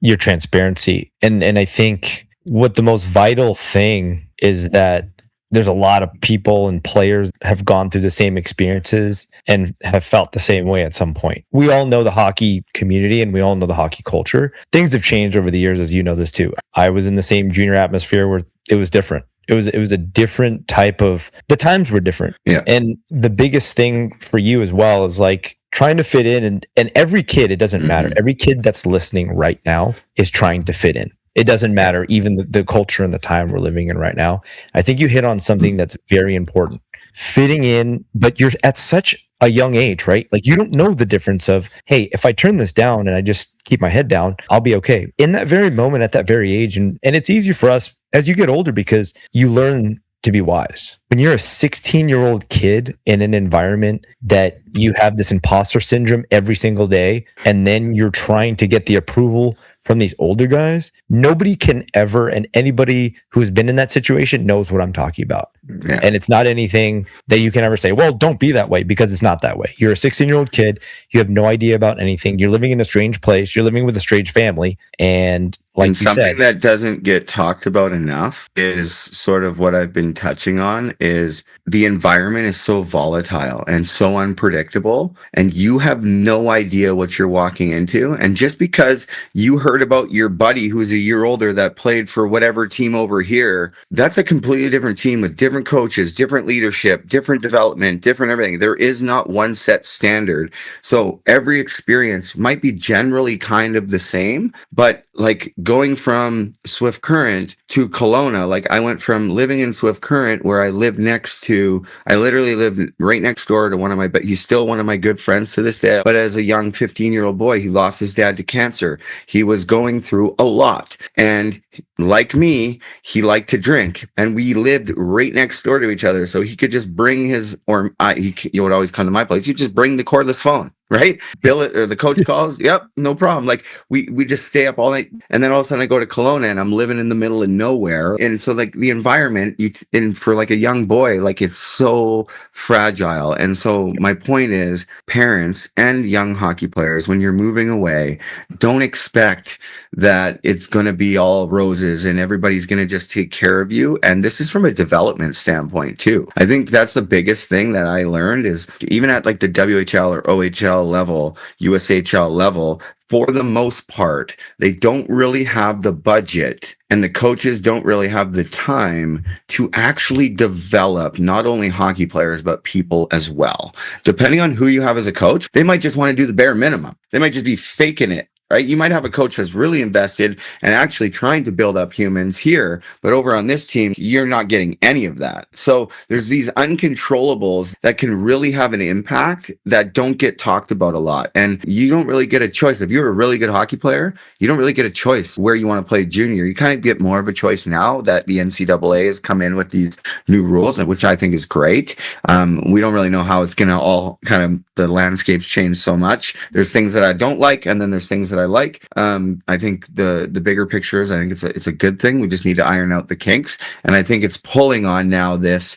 your transparency. And I think what the most vital thing is that there's a lot of people and players have gone through the same experiences and have felt the same way at some point. We all know the hockey community and we all know the hockey culture. Things have changed over the years, as you know this too. I was in the same junior atmosphere where it was different. It was a different type of, the times were different. Yeah. And the biggest thing for you as well is like trying to fit in, and every kid, it doesn't matter. Every kid that's listening right now is trying to fit in. It doesn't matter, even the culture and the time we're living in right now. I think you hit on something that's very important. Fitting in, but you're at such a young age, right? Like you don't know the difference of, hey, if I turn this down and I just keep my head down, I'll be okay. In that very moment, at that very age, and it's easier for us as you get older because you learn to be wise. When you're a 16-year-old kid in an environment that you have this imposter syndrome every single day, and then you're trying to get the approval from these older guys, nobody can ever, and anybody who's been in that situation knows what I'm talking about. Yeah. And it's not anything that you can ever say, well, don't be that way, because it's not that way. You're a 16-year-old kid. You have no idea about anything. You're living in a strange place. You're living with a strange family. And like you something said, that doesn't get talked about enough is sort of what I've been touching on is the environment is so volatile and so unpredictable, and you have no idea what you're walking into. And just because you heard about your buddy who's a year older that played for whatever team over here, that's a completely different team with different coaches, different leadership, different development, different everything. There is not one set standard. So every experience might be generally kind of the same, but like going from Swift Current to Kelowna, like I went from living in Swift Current where I literally lived right next door to but he's still one of my good friends to this day. But as a young 15-year-old boy, he lost his dad to cancer. He was going through a lot. And like me, he liked to drink, and we lived right next door to each other. So he could just bring he would always come to my place. He'd just bring the cordless phone, right? Bill it, or the coach calls. Yep, no problem. Like we just stay up all night, and then all of a sudden I go to Kelowna and I'm living in the middle of nowhere. And so like the environment, and for like a young boy, like it's so fragile. And so my point is, parents and young hockey players, when you're moving away, don't expect that it's going to be all roses and everybody's going to just take care of you. And this is from a development standpoint too. I think that's the biggest thing that I learned is even at like the WHL or OHL level, USHL level, for the most part, they don't really have the budget and the coaches don't really have the time to actually develop not only hockey players, but people as well. Depending on who you have as a coach, they might just want to do the bare minimum. They might just be faking it. Right? You might have a coach that's really invested and actually trying to build up humans here, but over on this team, you're not getting any of that. So there's these uncontrollables that can really have an impact that don't get talked about a lot. And you don't really get a choice. If you're a really good hockey player, you don't really get a choice where you want to play junior. You kind of get more of a choice now that the NCAA has come in with these new rules, which I think is great. We don't really know how it's going to all kind of, the landscapes change so much. There's things that I don't like, and then there's things that I like. I think the bigger picture is I think it's a good thing. We just need to iron out the kinks, and I think it's pulling on now this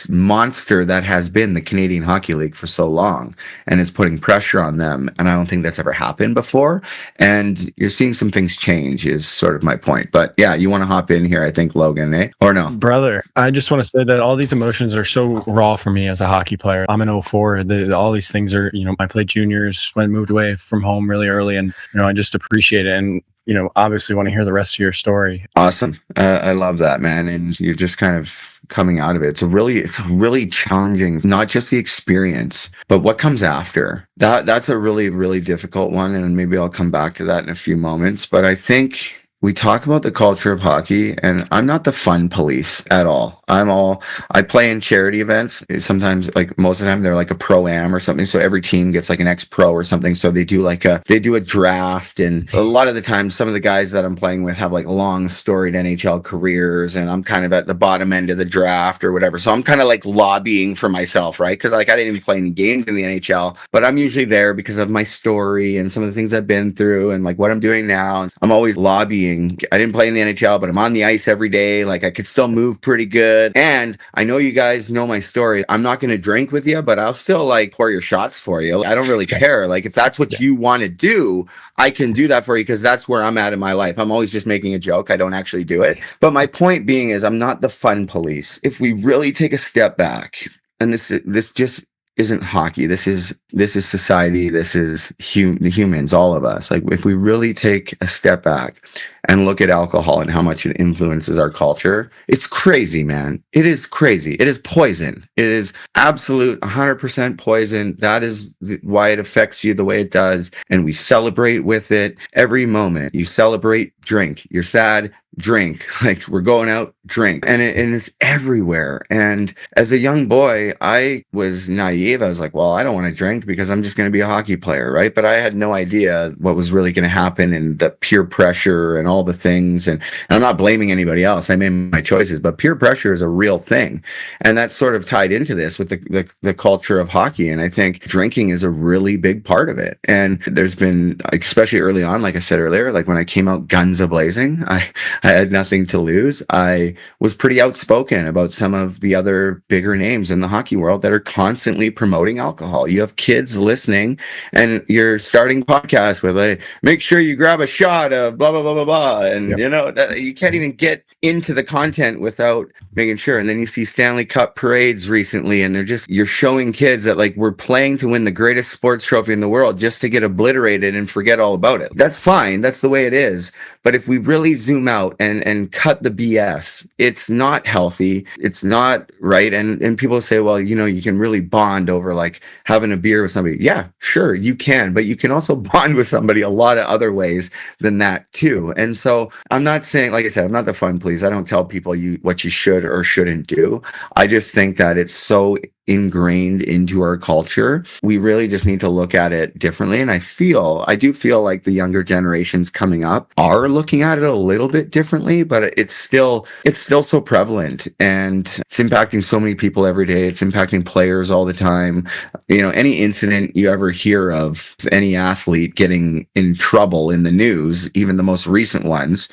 monster that has been the Canadian Hockey League for so long, and is putting pressure on them. And I don't think that's ever happened before. And you're seeing some things change. Is sort of my point. But yeah, you want to hop in here? I think Logan, or no? Brother, I just want to say that all these emotions are so raw for me as a hockey player. I'm an 04. All these things are, I played juniors when I moved away from home really early, and I just appreciate it. And obviously want to hear the rest of your story. Awesome. I love that, man. And you're just kind of coming out of it. It's a really challenging, not just the experience, but what comes after. That's a really, really difficult one. And maybe I'll come back to that in a few moments. But I think we talk about the culture of hockey, and I'm not the fun police at all. I play in charity events. Sometimes, like most of the time, they're like a pro-am or something. So every team gets like an ex-pro or something. So they do a draft. And a lot of the times, some of the guys that I'm playing with have like long storied NHL careers, and I'm kind of at the bottom end of the draft or whatever. So I'm kind of like lobbying for myself, right? Because like I didn't even play any games in the NHL, but I'm usually there because of my story and some of the things I've been through and like what I'm doing now. I'm always lobbying. I didn't play in the NHL, but I'm on the ice every day. Like I could still move pretty good. And I know you guys know my story. I'm not going to drink with you, but I'll still like pour your shots for you. I don't really care. Like if that's what you want to do, I can do that for you because that's where I'm at in my life. I'm always just making a joke. I don't actually do it. But my point being is I'm not the fun police. If we really take a step back, and this just isn't hockey. This is society. This is humans, all of us. Like if we really take a step back and look at alcohol and how much it influences our culture, it's crazy, man. It is crazy. It is poison. It is absolute 100% poison. That is why it affects you the way it does. And we celebrate with it every moment. You celebrate, drink. You're sad, drink. Like we're going out, drink. And it's everywhere. And as a young boy, I was naive. I was like, well, I don't want to drink because I'm just going to be a hockey player, right? But I had no idea what was really going to happen and the peer pressure and all the things. And I'm not blaming anybody else. I made my choices, but peer pressure is a real thing. And that's sort of tied into this with the culture of hockey. And I think drinking is a really big part of it. And there's been, especially early on, like I said earlier, like when I came out guns a-blazing, I had nothing to lose. I was pretty outspoken about some of the other bigger names in the hockey world that are constantly promoting alcohol. You have kids listening and you're starting podcasts with like, make sure you grab a shot of blah, blah, blah, blah, blah. And that you can't even get into the content without making sure. And then you see Stanley Cup parades recently, and you're showing kids that like we're playing to win the greatest sports trophy in the world just to get obliterated and forget all about it. That's fine. That's the way it is. But if we really zoom out and cut the BS, it's not healthy. It's not right. And people say, well, you can really bond over like having a beer with somebody. Yeah, sure, you can. But you can also bond with somebody a lot of other ways than that too. And so I'm not saying, like I said, I'm not the fun police. I don't tell people what you should or shouldn't do. I just think that it's so ingrained into our culture. We really just need to look at it differently. And I do feel like the younger generations coming up are looking at it a little bit differently, but it's still so prevalent, and it's impacting so many people every day. It's impacting players all the time. Any incident you ever hear of any athlete getting in trouble in the news, even the most recent ones,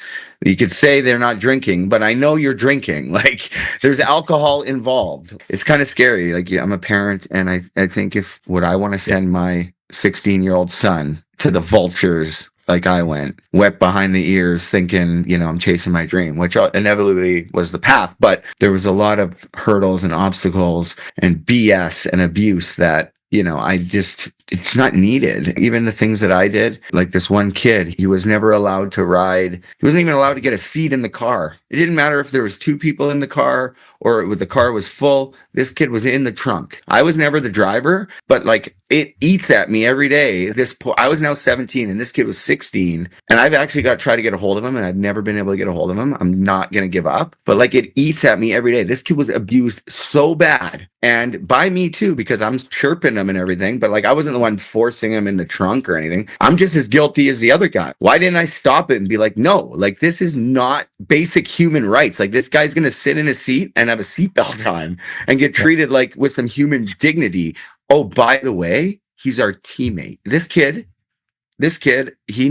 you could say they're not drinking, but I know you're drinking. Like there's alcohol involved. It's kind of scary. Like I'm a parent, and I think if would I want to send my 16-year-old son to the vultures like I went, wet behind the ears, thinking, I'm chasing my dream, which inevitably was the path. But there was a lot of hurdles and obstacles and BS and abuse that, it's not needed. Even the things that I did, like this one kid, he was never allowed to ride. He wasn't even allowed to get a seat in the car. It didn't matter if there was 2 people in the car or the car was full. This kid was in the trunk. I was never the driver, but like it eats at me every day. I was now 17 and this kid was 16, and I've actually tried to get a hold of him, and I've never been able to get a hold of him. I'm not going to give up, but like it eats at me every day. This kid was abused so bad, and by me too, because I'm chirping him and everything, but like I wasn't the one forcing him in the trunk or anything. I'm just as guilty as the other guy. Why didn't I stop it and be like, no, like this is not basic human rights. Like this guy's going to sit in a seat and have a seatbelt on and get treated like with some human dignity. Oh, by the way, he's our teammate. This kid this kid, he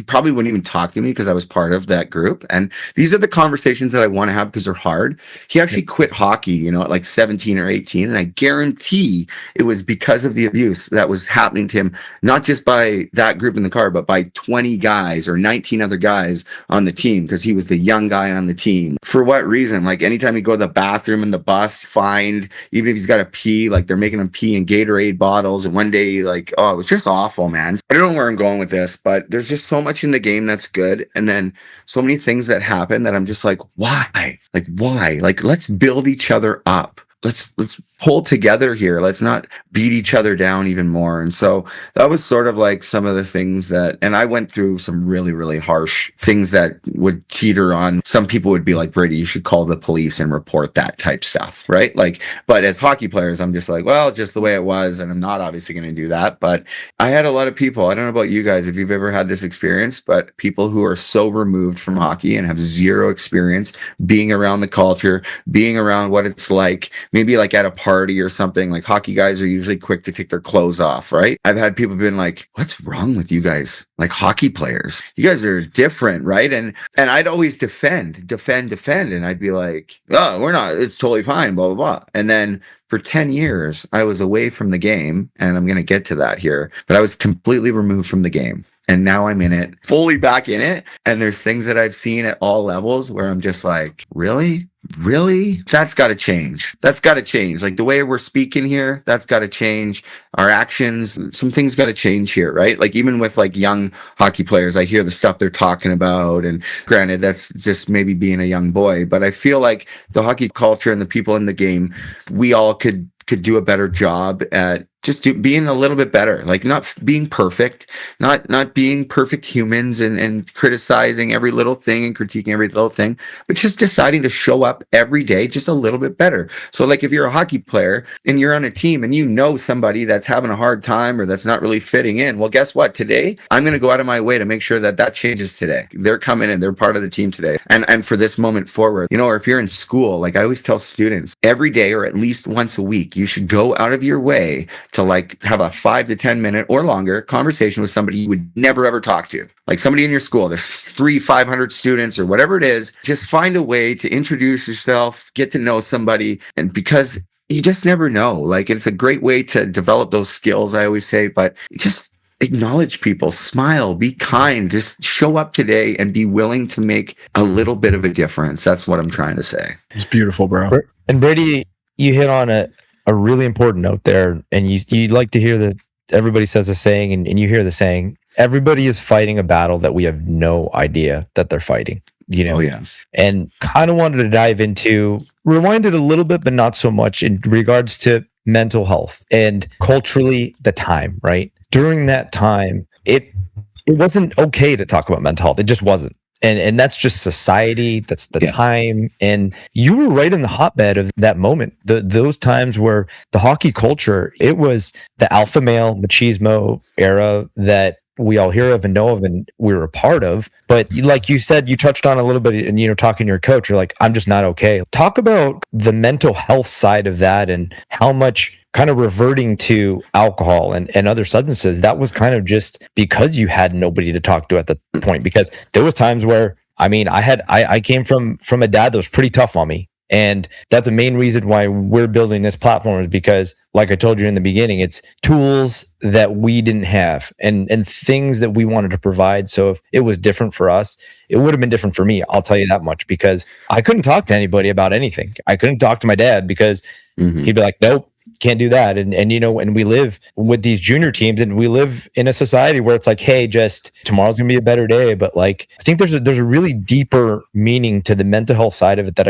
probably wouldn't even talk to me because I was part of that group. And these are the conversations that I want to have because they're hard. He actually quit hockey, you know, at like 17 or 18. And I guarantee it was because of the abuse that was happening to him, not just by that group in the car, but by 20 guys or 19 other guys on the team because he was the young guy on the team. For what reason? Like anytime he go to the bathroom in the bus, fined, even if he's got to pee, like they're making him pee in Gatorade bottles. And one day, like, oh, it was just awful, man. I don't know where I'm going with this, but there's just so much in the game that's good. And then so many things that happen that I'm just like, why? Like, why? Like, let's build each other up. Let's pull together here. Let's not beat each other down even more. And so that was sort of like some of the things that, and I went through some really, really harsh things that would teeter on. Some people would be like, Brady, you should call the police and report that type stuff, right? Like, but as hockey players, I'm just like, well, just the way it was. And I'm not obviously going to do that. But I had a lot of people, I don't know about you guys, if you've ever had this experience, but people who are so removed from hockey and have zero experience being around the culture, being around what it's like, maybe like at a party or something. Like hockey guys are usually quick to take their clothes off, right? I've had people been like, what's wrong with you guys? Like hockey players, you guys are different, right? And I'd always defend. And I'd be like, oh, we're not, it's totally fine, blah, blah, blah. And then for 10 years, I was away from the game, and I'm going to get to that here, but I was completely removed from the game. And now I'm in it, fully back in it. And there's things that I've seen at all levels where I'm just like, really? Really? That's got to change. That's got to change. Like the way we're speaking here, that's got to change. Our actions, some things got to change here, right? Like even with like young hockey players, I hear the stuff they're talking about. And granted, that's just maybe being a young boy, but I feel like the hockey culture and the people in the game, we all could do a better job at just being a little bit better, like not being perfect, not being perfect humans and criticizing every little thing and critiquing every little thing, but just deciding to show up every day just a little bit better. So like if you're a hockey player and you're on a team and you know somebody that's having a hard time or that's not really fitting in, well, guess what? Today, I'm going to go out of my way to make sure that that changes today. They're coming in, they're part of the team today. And for this moment forward, you know, or if you're in school, like I always tell students, every day or at least once a week, you should go out of your way to like have a 5 to 10 minute or longer conversation with somebody you would never ever talk to. Like somebody in your school, there's 500 students or whatever it is, just find a way to introduce yourself, get to know somebody. And because you just never know, like it's a great way to develop those skills, I always say, but just acknowledge people, smile, be kind, just show up today and be willing to make a little bit of a difference. That's what I'm trying to say. It's beautiful, bro. And Brady, you hit on a really important note there, and you like to hear that everybody says a saying, and you hear the saying, everybody is fighting a battle that we have no idea that they're fighting, you know? Oh, yeah. And kind of wanted to dive into, rewind it a little bit, but not so much in regards to mental health and culturally the time, right? During that time, it wasn't okay to talk about mental health. It just wasn't. And that's just society. That's the time. And you were right in the hotbed of that moment. Those times where the hockey culture, it was the alpha male machismo era that we all hear of and know of and we were a part of. But like you said, you touched on a little bit and, you know, talking to your coach, you're like, I'm just not okay. Talk about the mental health side of that and how much kind of reverting to alcohol and other substances, that was kind of just because you had nobody to talk to at the point. Because there was times where, I mean, I came from a dad that was pretty tough on me. And that's a main reason why we're building this platform, is because, like I told you in the beginning, it's tools that we didn't have and things that we wanted to provide. So if it was different for us, it would have been different for me. I'll tell you that much, because I couldn't talk to anybody about anything. I couldn't talk to my dad because he'd be like, nope, can't do that. And, you know, and we live with these junior teams and we live in a society where it's like, hey, just tomorrow's gonna be a better day. But like, I think there's a really deeper meaning to the mental health side of it that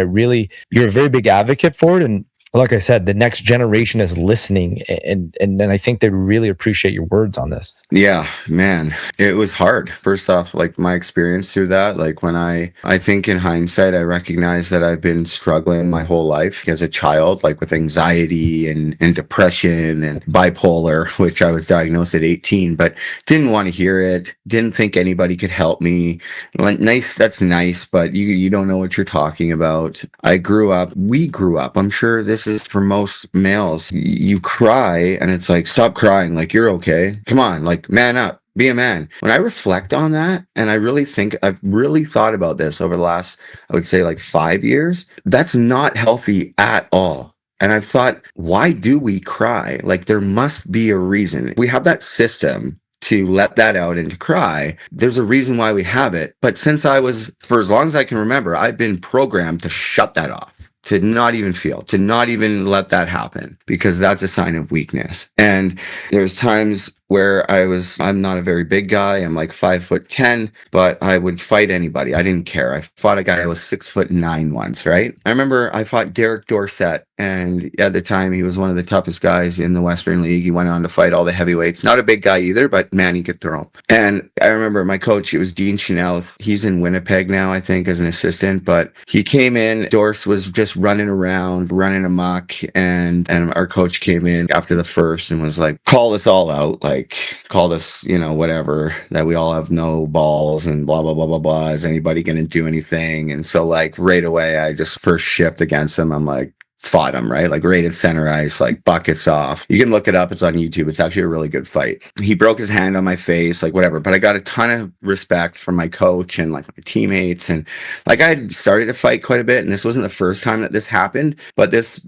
you're a very big advocate for it. And like I said, the next generation is listening, and I think they really appreciate your words on this. Yeah, man, it was hard. First off, like my experience through that, like when I think in hindsight, I recognize that I've been struggling my whole life as a child, like with anxiety and depression and bipolar, which I was diagnosed at 18, but didn't want to hear it. Didn't think anybody could help me. Like, nice, that's nice, but you don't know what you're talking about. We grew up, I'm sure this this is for most males. You cry and it's like, stop crying. Like, you're okay. Come on, like, man up. Be a man. When I reflect on that, and I really think I've really thought about this over the last, I would say like 5 years, that's not healthy at all. And I've thought, why do we cry? Like, there must be a reason. We have that system to let that out and to cry. There's a reason why we have it. But since I was, for as long as I can remember, I've been programmed to shut that off. To not even feel, to not even let that happen, because that's a sign of weakness. And there's times where I'm not a very big guy. I'm like 5'10", but I would fight anybody. I didn't care. I fought a guy that was 6'9" once, right? I remember I fought Derek Dorsett, and at the time he was one of the toughest guys in the Western League. He went on to fight all the heavyweights. Not a big guy either, but man, he could throw. And I remember my coach, it was Dean Chanel. He's in Winnipeg now, I think, as an assistant, but he came in. Dors was just running around, running amok, and our coach came in after the first and was like, call us all out, like, called us, whatever, that we all have no balls and blah, blah, blah, blah, blah. Is anybody going to do anything? And so, like, right away, I just first shift against him. I'm like, fought him, right? Like, rated center ice, like, buckets off. You can look it up. It's on YouTube. It's actually a really good fight. He broke his hand on my face, like, whatever. But I got a ton of respect from my coach and, like, my teammates. And, like, I had started to fight quite a bit. And this wasn't the first time that this happened. But this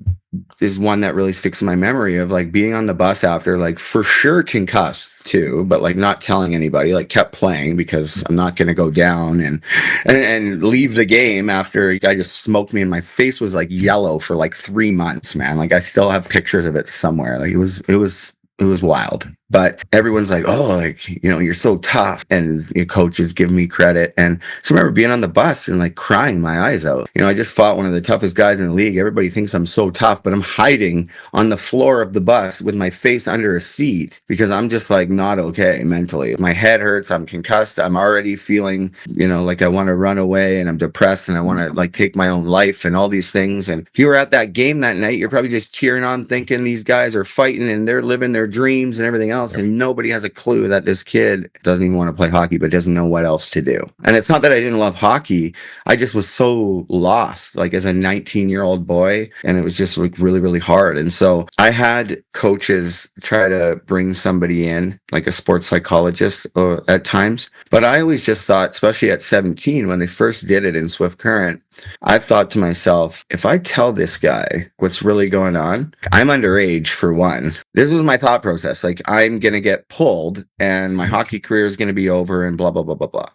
is one that really sticks in my memory of, like, being on the bus after, like, for sure concussed too, but, like, not telling anybody, like, kept playing because I'm not going to go down and leave the game after a guy just smoked me and my face was like yellow for like 3 months, man. Like, I still have pictures of it somewhere. Like, it was wild. But everyone's like, oh, like, you're so tough. And your coaches give me credit. And so I remember being on the bus and, like, crying my eyes out. I just fought one of the toughest guys in the league. Everybody thinks I'm so tough, but I'm hiding on the floor of the bus with my face under a seat because I'm just, like, not okay mentally. My head hurts. I'm concussed. I'm already feeling, like I want to run away and I'm depressed and I want to, like, take my own life and all these things. And if you were at that game that night, you're probably just cheering on thinking these guys are fighting and they're living their dreams and everything else. And nobody has a clue that this kid doesn't even want to play hockey, but doesn't know what else to do. And it's not that I didn't love hockey. I just was so lost, like, as a 19-year-old boy. And it was just, like, really, really hard. And so I had coaches try to bring somebody in, like a sports psychologist at times. But I always just thought, especially at 17, when they first did it in Swift Current, I thought to myself, if I tell this guy what's really going on, I'm underage for one. This was my thought process. Like, I'm going to get pulled and my hockey career is going to be over and blah, blah, blah, blah, blah.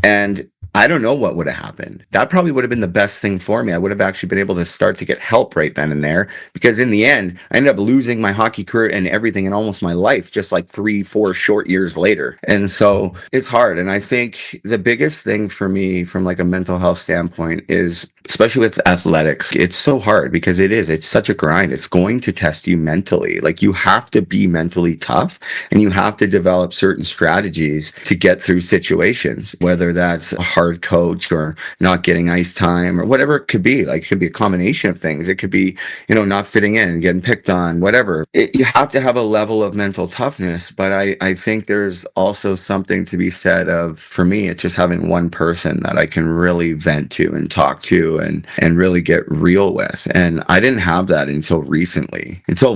And I don't know what would have happened. That probably would have been the best thing for me. I would have actually been able to start to get help right then and there, because in the end, I ended up losing my hockey career and everything and almost my life just like 3-4 short years later. And so it's hard. And I think the biggest thing for me from, like, a mental health standpoint is, especially with athletics, it's so hard because it's such a grind. It's going to test you mentally. Like, you have to be mentally tough and you have to develop certain strategies to get through situations, whether that's a hard coach or not getting ice time or whatever it could be. Like, it could be a combination of things. It could be, not fitting in and getting picked on, whatever. You have to have a level of mental toughness. But I think there's also something to be said of, for me, it's just having one person that I can really vent to and talk to and really get real with. And I didn't have that until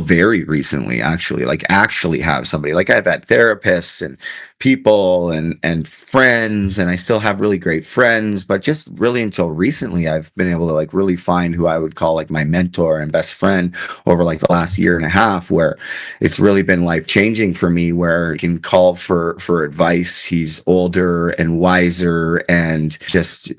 very recently, actually, like, actually have somebody. Like, I've had therapists and people and friends, and I still have really great friends, but just really until recently, I've been able to, like, really find who I would call, like, my mentor and best friend over, like, the last year and a half, where it's really been life-changing for me, where I can call for advice. He's older and wiser and just,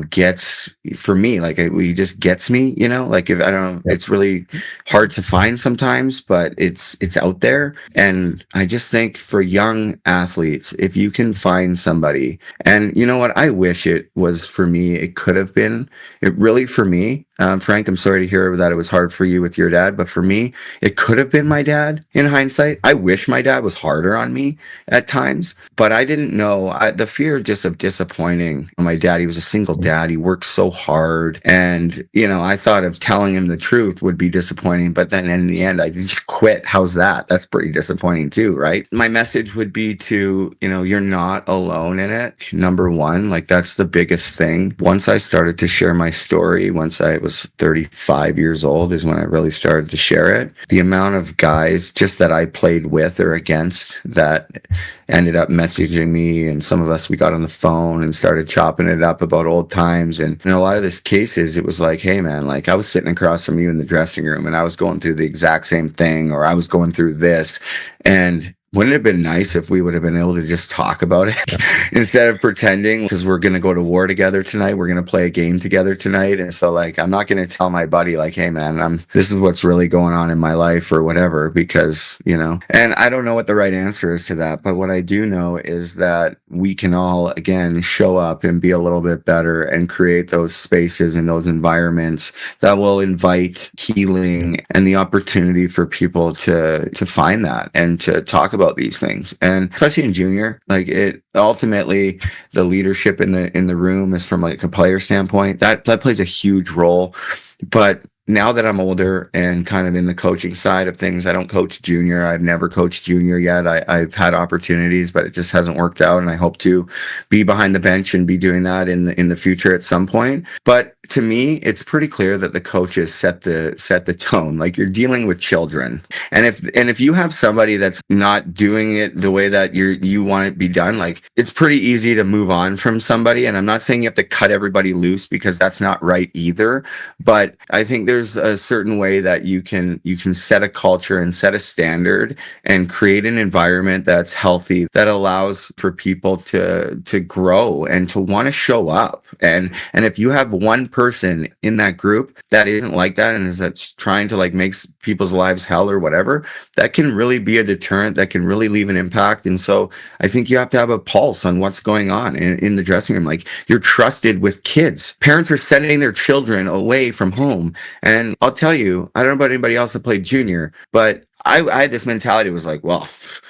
gets, for me, like, he just gets me, like, if I don't know, it's really hard to find sometimes, but it's out there. And I just think for young athletes, if you can find somebody, and you know what, I wish it was for me, it could have been, it really, for me, Frank, I'm sorry to hear that it was hard for you with your dad, but for me, it could have been my dad in hindsight. I wish my dad was harder on me at times, but I didn't know the fear just of disappointing my dad. He was a single dad. He worked so hard. And, I thought of telling him the truth would be disappointing, but then in the end, I just quit. How's that? That's pretty disappointing too, right? My message would be to you're not alone in it. Number one, like that's the biggest thing. Once I started to share my story, once I was 35 years old is when I really started to share it. The amount of guys just that I played with or against that ended up messaging me, and some of us, we got on the phone and started chopping it up about old times. And in a lot of these cases, it was like, hey man, like I was sitting across from you in the dressing room and I was going through the exact same thing, or I was going through this. And wouldn't it have been nice if we would have been able to just talk about it instead of pretending? Because we're going to go to war together tonight. We're going to play a game together tonight. And so like, I'm not going to tell my buddy like, hey man, this is what's really going on in my life or whatever, because, and I don't know what the right answer is to that. But what I do know is that we can all, again, show up and be a little bit better and create those spaces and those environments that will invite healing and the opportunity for people to find that and to talk about these things. And especially in junior, like it ultimately, the leadership in the room is from like a player standpoint that plays a huge role. But now that I'm older and kind of in the coaching side of things, I don't coach junior. I've never coached junior yet. I've had opportunities, but it just hasn't worked out. And I hope to be behind the bench and be doing that in the future at some point. But to me, it's pretty clear that the coaches set the tone. Like you're dealing with children, and if you have somebody that's not doing it the way that you want it to be done, like it's pretty easy to move on from somebody. And I'm not saying you have to cut everybody loose, because that's not right either. But I think there's a certain way that you can set a culture and set a standard and create an environment that's healthy, that allows for people to grow and to want to show up. And if you have one person in that group that isn't like that and is that's trying to like make people's lives hell or whatever, that can really be a deterrent, that can really leave an impact. And so I think you have to have a pulse on what's going on in the dressing room. Like you're trusted with kids. Parents are sending their children away from home. And I'll tell you, I don't know about anybody else that played junior, but I had this mentality. Was like, well,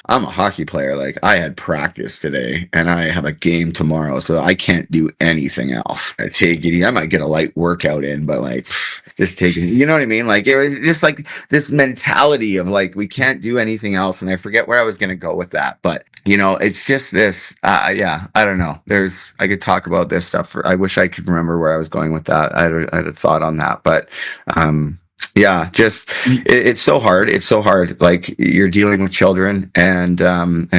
I'm a hockey player. Like I had practice today and I have a game tomorrow, so I can't do anything else. I take it easy. I might get a light workout in, but like just take it. You know what I mean? Like it was just like this mentality of like, we can't do anything else. And I forget where I was going to go with that, but it's just this, yeah, I don't know. I could talk about this stuff. I wish I could remember where I was going with that. I had a thought on that, but, yeah, just it's so hard. It's so hard. Like you're dealing with children, and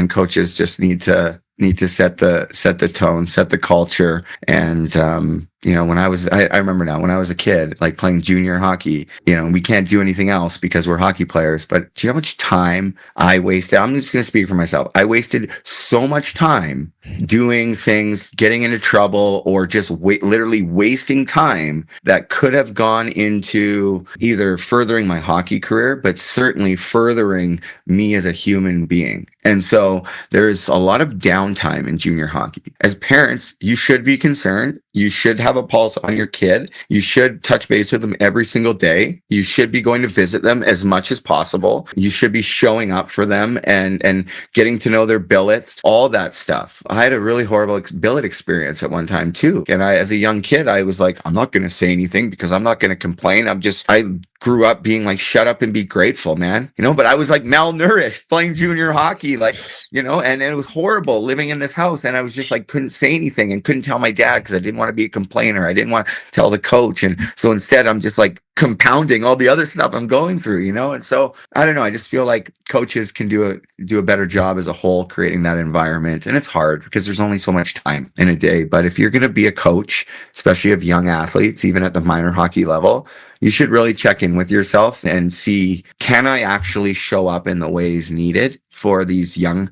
coaches just need to set the tone, set the culture. And when I remember now when I was a kid, like playing junior hockey, we can't do anything else because we're hockey players. But do you know how much time I wasted? I'm just going to speak for myself. I wasted so much time doing things, getting into trouble, or just literally wasting time that could have gone into either furthering my hockey career, but certainly furthering me as a human being. And so there's a lot of downtime in junior hockey. As parents, you should be concerned. You should have a pulse on your kid. You should touch base with them every single day. You should be going to visit them as much as possible. You should be showing up for them and getting to know their billets, all that stuff. I had a really horrible billet experience at one time too. And as a young kid, I was like, I'm not going to say anything because I'm not going to complain. I grew up being like, shut up and be grateful, man. But I was like malnourished playing junior hockey, like, and it was horrible living in this house. And I was just like, couldn't say anything and couldn't tell my dad because I didn't want to be a complainer. I didn't want to tell the coach. And so instead I'm just like compounding all the other stuff I'm going through, And so I don't know. I just feel like coaches can do a better job as a whole creating that environment. And it's hard because there's only so much time in a day. But if you're going to be a coach, especially of young athletes, even at the minor hockey level, you should really check in with yourself and see, can I actually show up in the ways needed for these young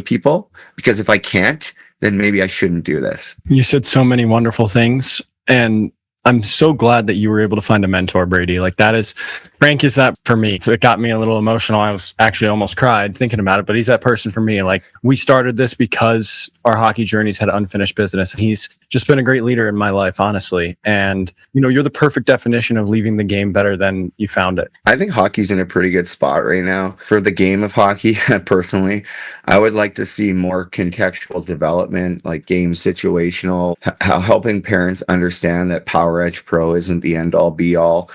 people? Because if I can't, then maybe I shouldn't do this. You said so many wonderful things, and I'm so glad that you were able to find a mentor, Brady. Like Frank is that for me. So it got me a little emotional. I was actually almost cried thinking about it, but he's that person for me. Like we started this because our hockey journeys had unfinished business. And he's just been a great leader in my life, honestly. And, you're the perfect definition of leaving the game better than you found it. I think hockey's in a pretty good spot right now. For the game of hockey, personally, I would like to see more contextual development, like game situational, helping parents understand that power Edge Pro isn't the end all be all.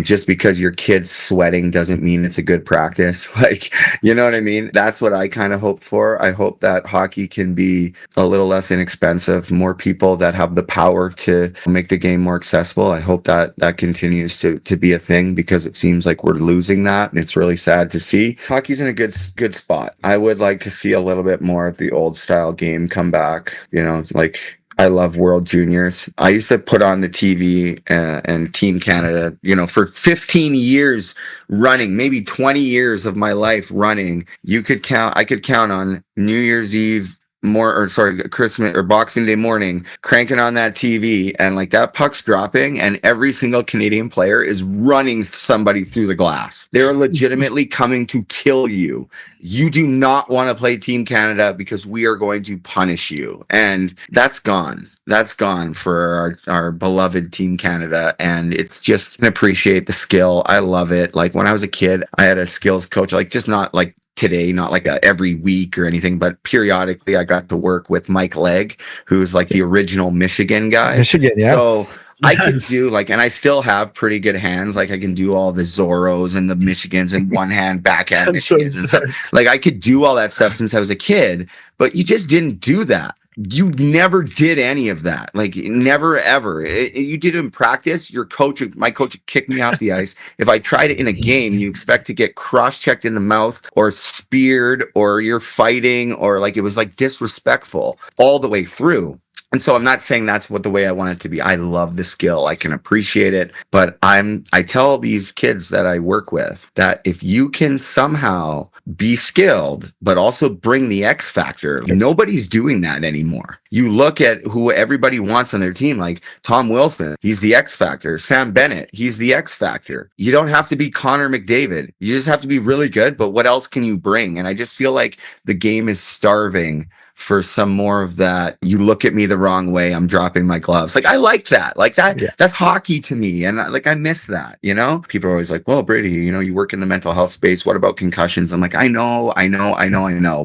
Just because your kid's sweating doesn't mean it's a good practice. Like, you know what I mean? That's what I kind of hope for. I hope that hockey can be a little less inexpensive, more people that have the power to make the game more accessible. I hope that that continues to be a thing, because it seems like we're losing that, and it's really sad to see. Hockey's in a good spot. I would like to see a little bit more of the old style game come back. You know, like, I love World Juniors. I used to put on the TV and Team Canada, you know, for 15 years running, maybe 20 years of my life running. I could count on New Year's Eve Christmas or Boxing Day morning, cranking on that TV, and like that puck's dropping, and every single Canadian player is running somebody through the glass. They're legitimately coming to kill you. You do not want to play Team Canada because we are going to punish you. And that's gone. That's gone for our beloved Team Canada. And it's just, appreciate the skill. I love it. Like, when I was a kid, I had a skills coach, like, just not like today, not like every week or anything, but periodically I got to work with Mike Legg, who's like the original Michigan guy. Michigan, yeah. So I could do like, and I still have pretty good hands. Like, I can do all the Zorros and the Michigans and one hand backhand Michigans and stuff. Like, I could do all that stuff since I was a kid, but you just didn't do that. You never did any of that. Like, never, ever. You did it in practice. My coach would kick me off the ice. If I tried it in a game, you expect to get cross-checked in the mouth or speared, or you're fighting, or like, it was like disrespectful all the way through. And so I'm not saying that's what the way I want it to be. I love the skill. I can appreciate it. But I tell these kids that I work with that if you can somehow be skilled, but also bring the X factor, nobody's doing that anymore. You look at who everybody wants on their team, like Tom Wilson, he's the X factor. Sam Bennett, he's the X factor. You don't have to be Connor McDavid. You just have to be really good, but what else can you bring? And I just feel like the game is starving for some more of that. You look at me the wrong way, I'm dropping my gloves. Like, I like that. Like that, that's hockey to me. And I miss that, you know? People are always like, well, Brady, you know, you work in the mental health space. What about concussions? I'm like, I know.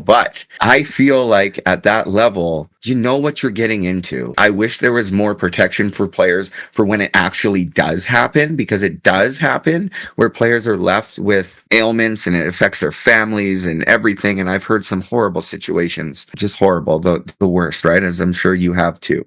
But I feel like at that level, you know what you're getting into. I wish there was more protection for players for when it actually does happen, because it does happen, where players are left with ailments and it affects their families and everything. And I've heard some horrible situations, just horrible, the worst, right? As I'm sure you have too.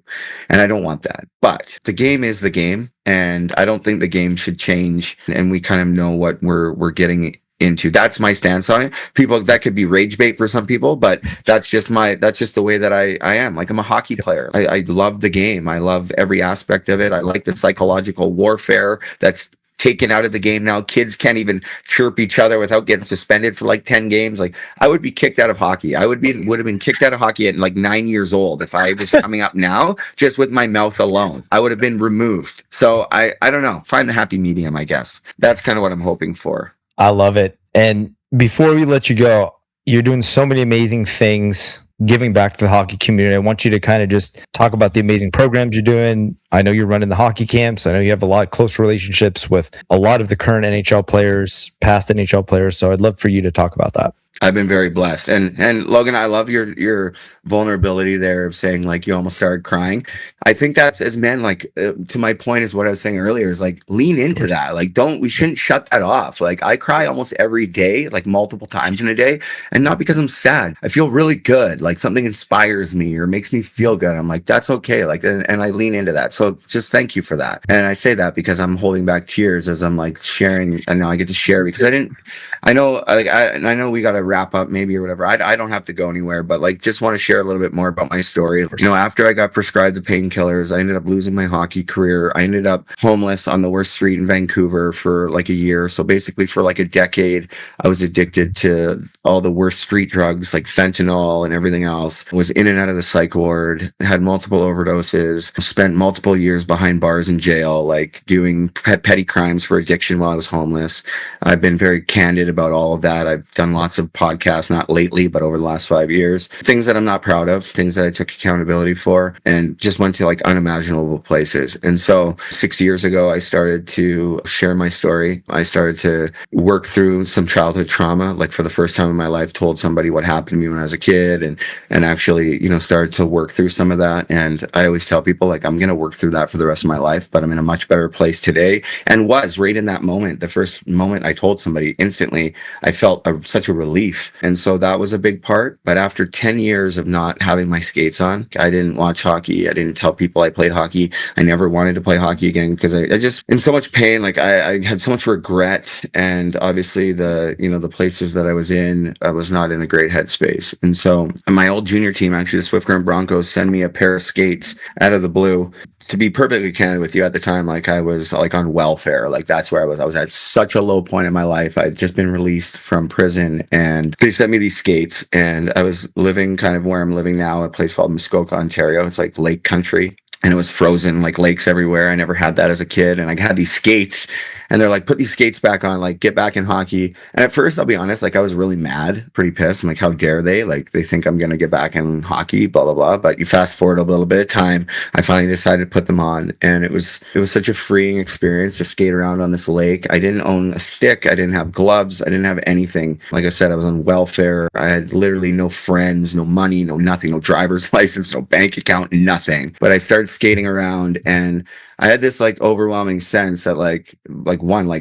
And I don't want that. But the game is the game, and I don't think the game should change. And we kind of know what we're getting into. That's my stance on it. People, that could be rage bait for some people, but that's just the way that I am. Like, I'm a hockey player. I love the game. I love every aspect of it. I like the psychological warfare that's taken out of the game now. Kids can't even chirp each other without getting suspended for like 10 games. Like, I would be kicked out of hockey. I would have been kicked out of hockey at like 9 years old if I was coming up now just with my mouth alone. I would have been removed. So I don't know. Find the happy medium, I guess. That's kind of what I'm hoping for. I love it. And before we let you go, you're doing so many amazing things, giving back to the hockey community. I want you to kind of just talk about the amazing programs you're doing. I know you're running the hockey camps. I know you have a lot of close relationships with a lot of the current NHL players, past NHL players. So I'd love for you to talk about that. I've been very blessed. And Logan, I love your vulnerability there of saying like you almost started crying. I think that's, as men, like to my point is what I was saying earlier, is like lean into that. Like we shouldn't shut that off. Like I cry almost every day, like multiple times in a day, and not because I'm sad. I feel really good. Like something inspires me or makes me feel good. I'm like, that's okay. Like, and I lean into that. So just thank you for that. And I say that because I'm holding back tears as I'm like sharing. And now I get to share because I know we got to wrap up maybe or whatever. I don't have to go anywhere, but like just want to share a little bit more about my story. You know, after I got prescribed the painkillers, I ended up losing my hockey career. I ended up homeless on the worst street in Vancouver for like a year. So basically for like a decade, I was addicted to all the worst street drugs like fentanyl and everything else. Was in and out of the psych ward, had multiple overdoses, spent multiple years behind bars in jail, like doing petty crimes for addiction while I was homeless. I've been very candid about all of that. I've done lots of podcast, not lately, but over the last 5 years. Things that I'm not proud of, things that I took accountability for, and just went to like unimaginable places. And so 6 years ago, I started to share my story. I started to work through some childhood trauma, like for the first time in my life, told somebody what happened to me when I was a kid, and actually, started to work through some of that. And I always tell people, like, I'm going to work through that for the rest of my life, but I'm in a much better place today, and was right in that moment. The first moment I told somebody, instantly, I felt such a relief. And so that was a big part. But after 10 years of not having my skates on, I didn't watch hockey. I didn't tell people I played hockey. I never wanted to play hockey again because I just, in so much pain, like I had so much regret. And obviously the places that I was in, I was not in a great headspace. And so my old junior team, actually the Swift Current Broncos, sent me a pair of skates out of the blue. To be perfectly candid with you, at the time, like I was like on welfare. Like that's where I was. I was at such a low point in my life. I'd just been released from prison, and they sent me these skates, and I was living kind of where I'm living now, a place called Muskoka, Ontario. It's like lake country. And it was frozen, like lakes everywhere. I never had that as a kid. And I had these skates, and they're like, put these skates back on, like get back in hockey. And at first, I'll be honest, like I was really mad, pretty pissed. I'm like, how dare they? Like they think I'm going to get back in hockey, blah, blah, blah. But you fast forward a little bit of time, I finally decided to put them on. And it was such a freeing experience to skate around on this lake. I didn't own a stick. I didn't have gloves. I didn't have anything. Like I said, I was on welfare. I had literally no friends, no money, no nothing, no driver's license, no bank account, nothing. But I started skating around, and I had this like overwhelming sense that like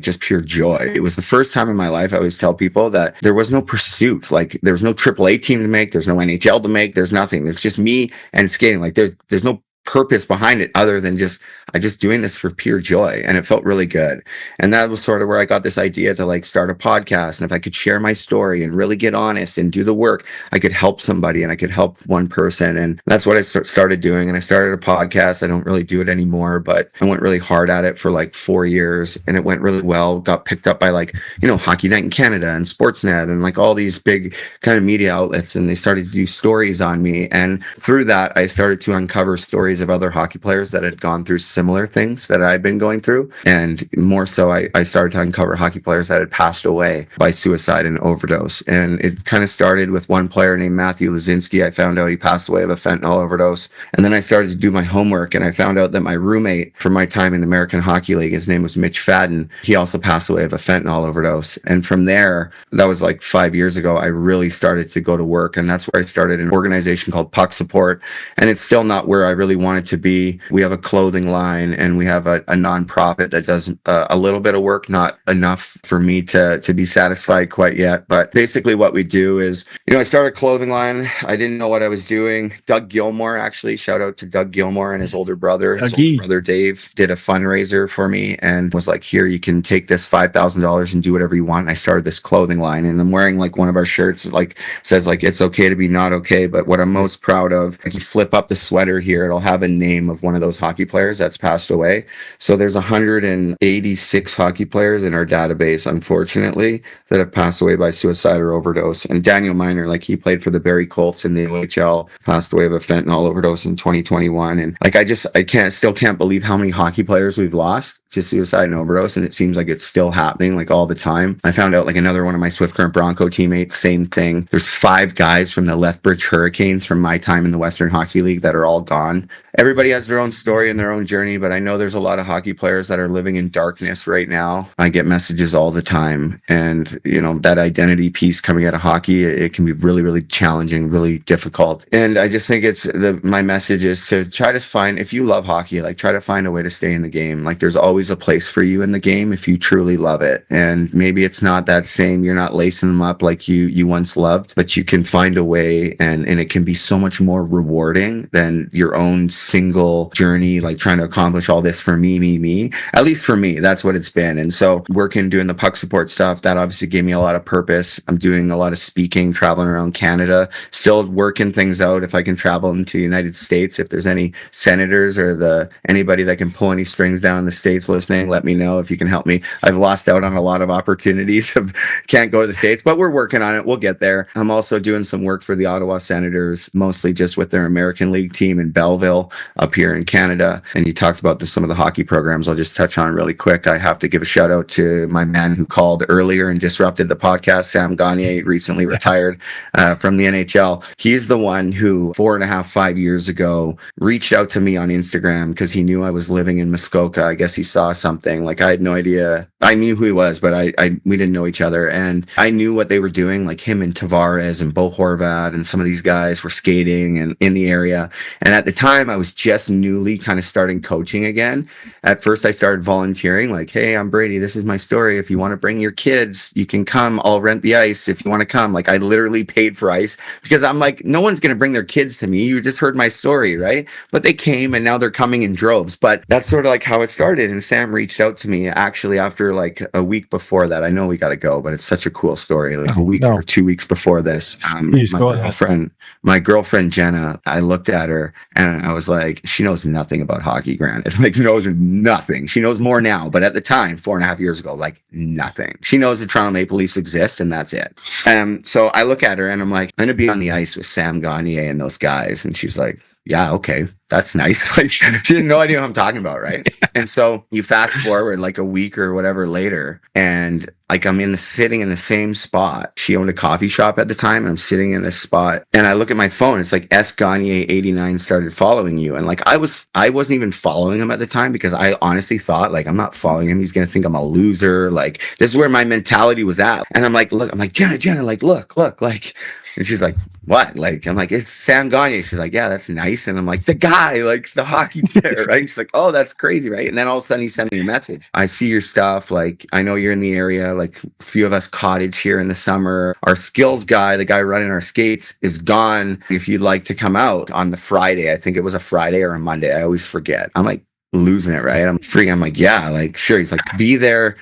just pure joy. It was the first time in my life I always tell people that there was no pursuit. Like there was no AAA team to make, there's no NHL to make, there's nothing. There's just me and skating. Like there's no purpose behind it other than just doing this for pure joy, and it felt really good. And that was sort of where I got this idea to like start a podcast, and if I could share my story and really get honest and do the work, I could help somebody and I could help one person. And that's what I started doing. And I started a podcast. I don't really do it anymore, but I went really hard at it for like 4 years, and it went really well. Got picked up by like Hockey Night in Canada and Sportsnet and like all these big kind of media outlets, and they started to do stories on me. And through that, I started to uncover stories of other hockey players that had gone through similar things that I'd been going through. And more so, I started to uncover hockey players that had passed away by suicide and overdose. And it kind of started with one player named Matthew Lazinski. I found out he passed away of a fentanyl overdose. And then I started to do my homework, and I found out that my roommate from my time in the American Hockey League, his name was Mitch Fadden, he also passed away of a fentanyl overdose. And from there, that was like 5 years ago, I really started to go to work. And that's where I started an organization called Puck Support. And it's still not where I really wanted to be. We have a clothing line, and we have a nonprofit that does a little bit of work, not enough for me to be satisfied quite yet. But basically what we do is, I started a clothing line. I didn't know what I was doing. Doug Gilmore, actually, shout out to Doug Gilmore and his older brother. His older brother Dave did a fundraiser for me and was like, here, you can take this $5,000 and do whatever you want. And I started this clothing line, and I'm wearing like one of our shirts, like says like, it's okay to be not okay. But what I'm most proud of, if you flip up the sweater here, it'll have a name of one of those hockey players that's passed away. So there's 186 hockey players in our database, unfortunately, that have passed away by suicide or overdose. And Daniel Miner, like he played for the Barrie Colts in the OHL, passed away of a fentanyl overdose in 2021. And like I still can't believe how many hockey players we've lost to suicide and overdose, and it seems like it's still happening like all the time. I found out like another one of my Swift Current Bronco teammates, same thing. There's 5 guys from the Lethbridge Hurricanes from my time in the Western Hockey League that are all gone. Everybody has their own story and their own journey, but I know there's a lot of hockey players that are living in darkness right now. I get messages all the time, and that identity piece coming out of hockey, it can be really, really challenging, really difficult. And I just think my message is to try to find, if you love hockey, like try to find a way to stay in the game. Like there's always a place for you in the game if you truly love it. And maybe it's not that same, you're not lacing them up like you once loved, but you can find a way, and it can be so much more rewarding than your own single journey, like trying to accomplish all this for me. At least for me, that's what it's been. And so doing the Puck Support stuff, that obviously gave me a lot of purpose. I'm doing a lot of speaking, traveling around Canada, still working things out. If I can travel into the United States, if there's any senators or anybody that can pull any strings down in the States listening, let me know if you can help me. I've lost out on a lot of opportunities. Can't go to the States, but we're working on it. We'll get there. I'm also doing some work for the Ottawa Senators, mostly just with their American League team in Belleville. NHL up here in Canada. And you talked about some of the hockey programs. I'll just touch on really quick. I have to give a shout out to my man who called earlier and disrupted the podcast. Sam Gagner recently retired from the NHL. He's the one who 4.5 years ago reached out to me on Instagram because he knew I was living in Muskoka. I guess he saw something. Like, I had no idea. I knew who he was, but we didn't know each other. And I knew what they were doing. Like, him and Tavares and Bo Horvat and some of these guys were skating and in the area. And at the time, I was just newly kind of starting coaching again. At first, I started volunteering, like, hey, I'm Brady. This is my story. If you want to bring your kids, you can come. I'll rent the ice if you want to come. Like, I literally paid for ice because I'm like, no one's going to bring their kids to me. You just heard my story, right? But they came, and now they're coming in droves. But that's sort of like how it started. And Sam reached out to me actually after like a week before that. I know we got to go, but it's such a cool story. Like a week or 2 weeks before this, Please go ahead. My girlfriend Jenna, I looked at her and I was like, she knows nothing about hockey, granted. Like, knows nothing. She knows more now, but at the time, 4.5 years ago, like nothing. She knows the Toronto Maple Leafs exist, and that's it. So I look at her and I'm like, I'm gonna be on the ice with Sam Gagner and those guys. And she's like, yeah, okay, that's nice. Like, she had no idea what I'm talking about, right? And so you fast forward like a week or whatever later, and like I'm sitting in the same spot. She owned a coffee shop at the time, and I'm sitting in this spot, and I look at my phone. It's like S Gagner 89 started following you, and like I wasn't even following him at the time because I honestly thought, like, I'm not following him. He's gonna think I'm a loser. Like, this is where my mentality was at. And I'm like, look, I'm like, Jenna, like, look, like. And she's like, what? Like, I'm like, it's Sam Gagner. She's like, yeah, that's nice. And I'm like, the guy, like the hockey player, right? She's like, oh, that's crazy, right? And then all of a sudden he sent me a message. I see your stuff. Like, I know you're in the area. Like, a few of us cottage here in the summer. Our skills guy, the guy running our skates, is gone. If you'd like to come out on the Friday, I think it was a Friday or a Monday. I always forget. I'm like losing it, right? I'm freaking. I'm like, yeah, like, sure. He's like, be there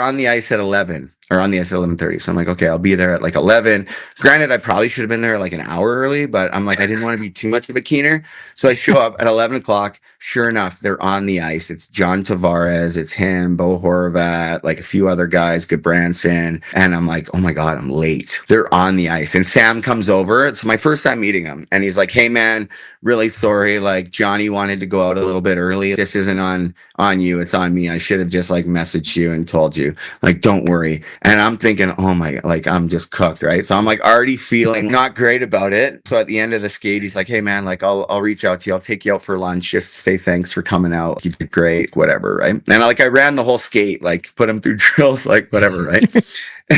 on the ice at 11. Or on the ice at 11:30. So I'm like, okay, I'll be there at like 11. Granted, I probably should have been there like an hour early, but I'm like, I didn't want to be too much of a keener. So I show up at 11 o'clock. Sure enough, they're on the ice. It's John Tavares, it's him, Bo Horvat, like a few other guys, Goodbranson. And I'm like, oh my God, I'm late. They're on the ice. And Sam comes over. It's my first time meeting him. And he's like, hey man, really sorry. Like, Johnny wanted to go out a little bit early. This isn't on you. It's on me. I should have just like messaged you and told you, like, don't worry. And I'm thinking, oh my God, like, I'm just cooked, right? So I'm like already feeling not great about it. So at the end of the skate, he's like, hey man, like, I'll reach out to you. I'll take you out for lunch just to say thanks for coming out. You did great, whatever, right? And like, I ran the whole skate, like put him through drills, like whatever, right?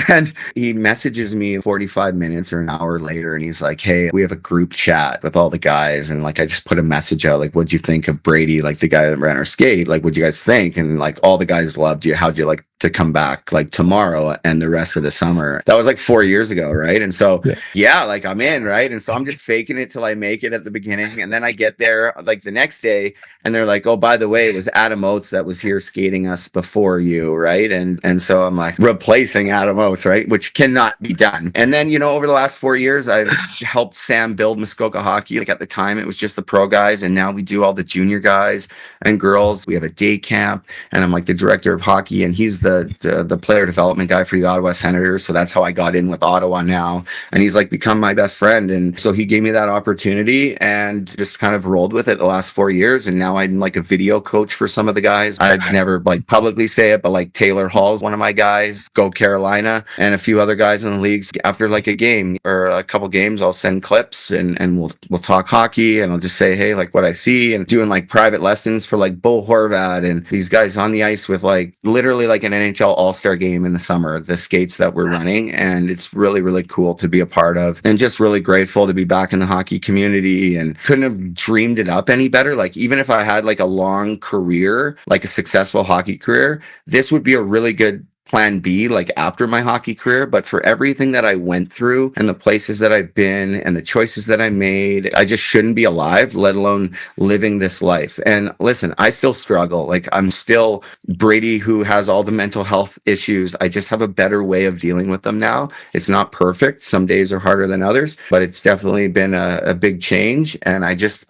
And he messages me 45 minutes or an hour later, and he's like, hey, we have a group chat with all the guys. And like, I just put a message out, like, what'd you think of Brady? Like, the guy that ran our skate, like, what'd you guys think? And like, all the guys loved you. How'd you like to come back like tomorrow and the rest of the summer? That was like 4 years ago, right? And so, yeah, like, I'm in, right? And so I'm just faking it till I make it at the beginning. And then I get there like the next day, and they're like, oh, by the way, it was Adam Oates that was here skating us before you, right? And so I'm like replacing Adam Oates, right? Which cannot be done. And then, you know, over the last 4 years, I've helped Sam build Muskoka hockey. Like, at the time, it was just the pro guys, and now we do all the junior guys and girls. We have a day camp, and I'm like the director of hockey, and he's the player development guy for the Ottawa Senators. So that's how I got in with Ottawa now. And he's like become my best friend. And so he gave me that opportunity and just kind of rolled with it the last 4 years. And now I'm like a video coach for some of the guys. I'd never like publicly say it, but like Taylor Hall's one of my guys, Go Carolina, and a few other guys in the leagues. After like a game or a couple games, I'll send clips and we'll talk hockey, and I'll just say, hey, like what I see, and doing like private lessons for like Bo Horvat and these guys on the ice with like literally like an NHL All-Star game in the summer, the skates that we're running. And it's really, really cool to be a part of, and just really grateful to be back in the hockey community, and couldn't have dreamed it up any better. Like, even if I had like a long career, like a successful hockey career, this would be a really good plan B, like after my hockey career. But for everything that I went through and the places that I've been and the choices that I made, I just shouldn't be alive, let alone living this life. And listen, I still struggle. Like, I'm still Brady who has all the mental health issues. I just have a better way of dealing with them now. It's not perfect. Some days are harder than others, but it's definitely been a big change. And I just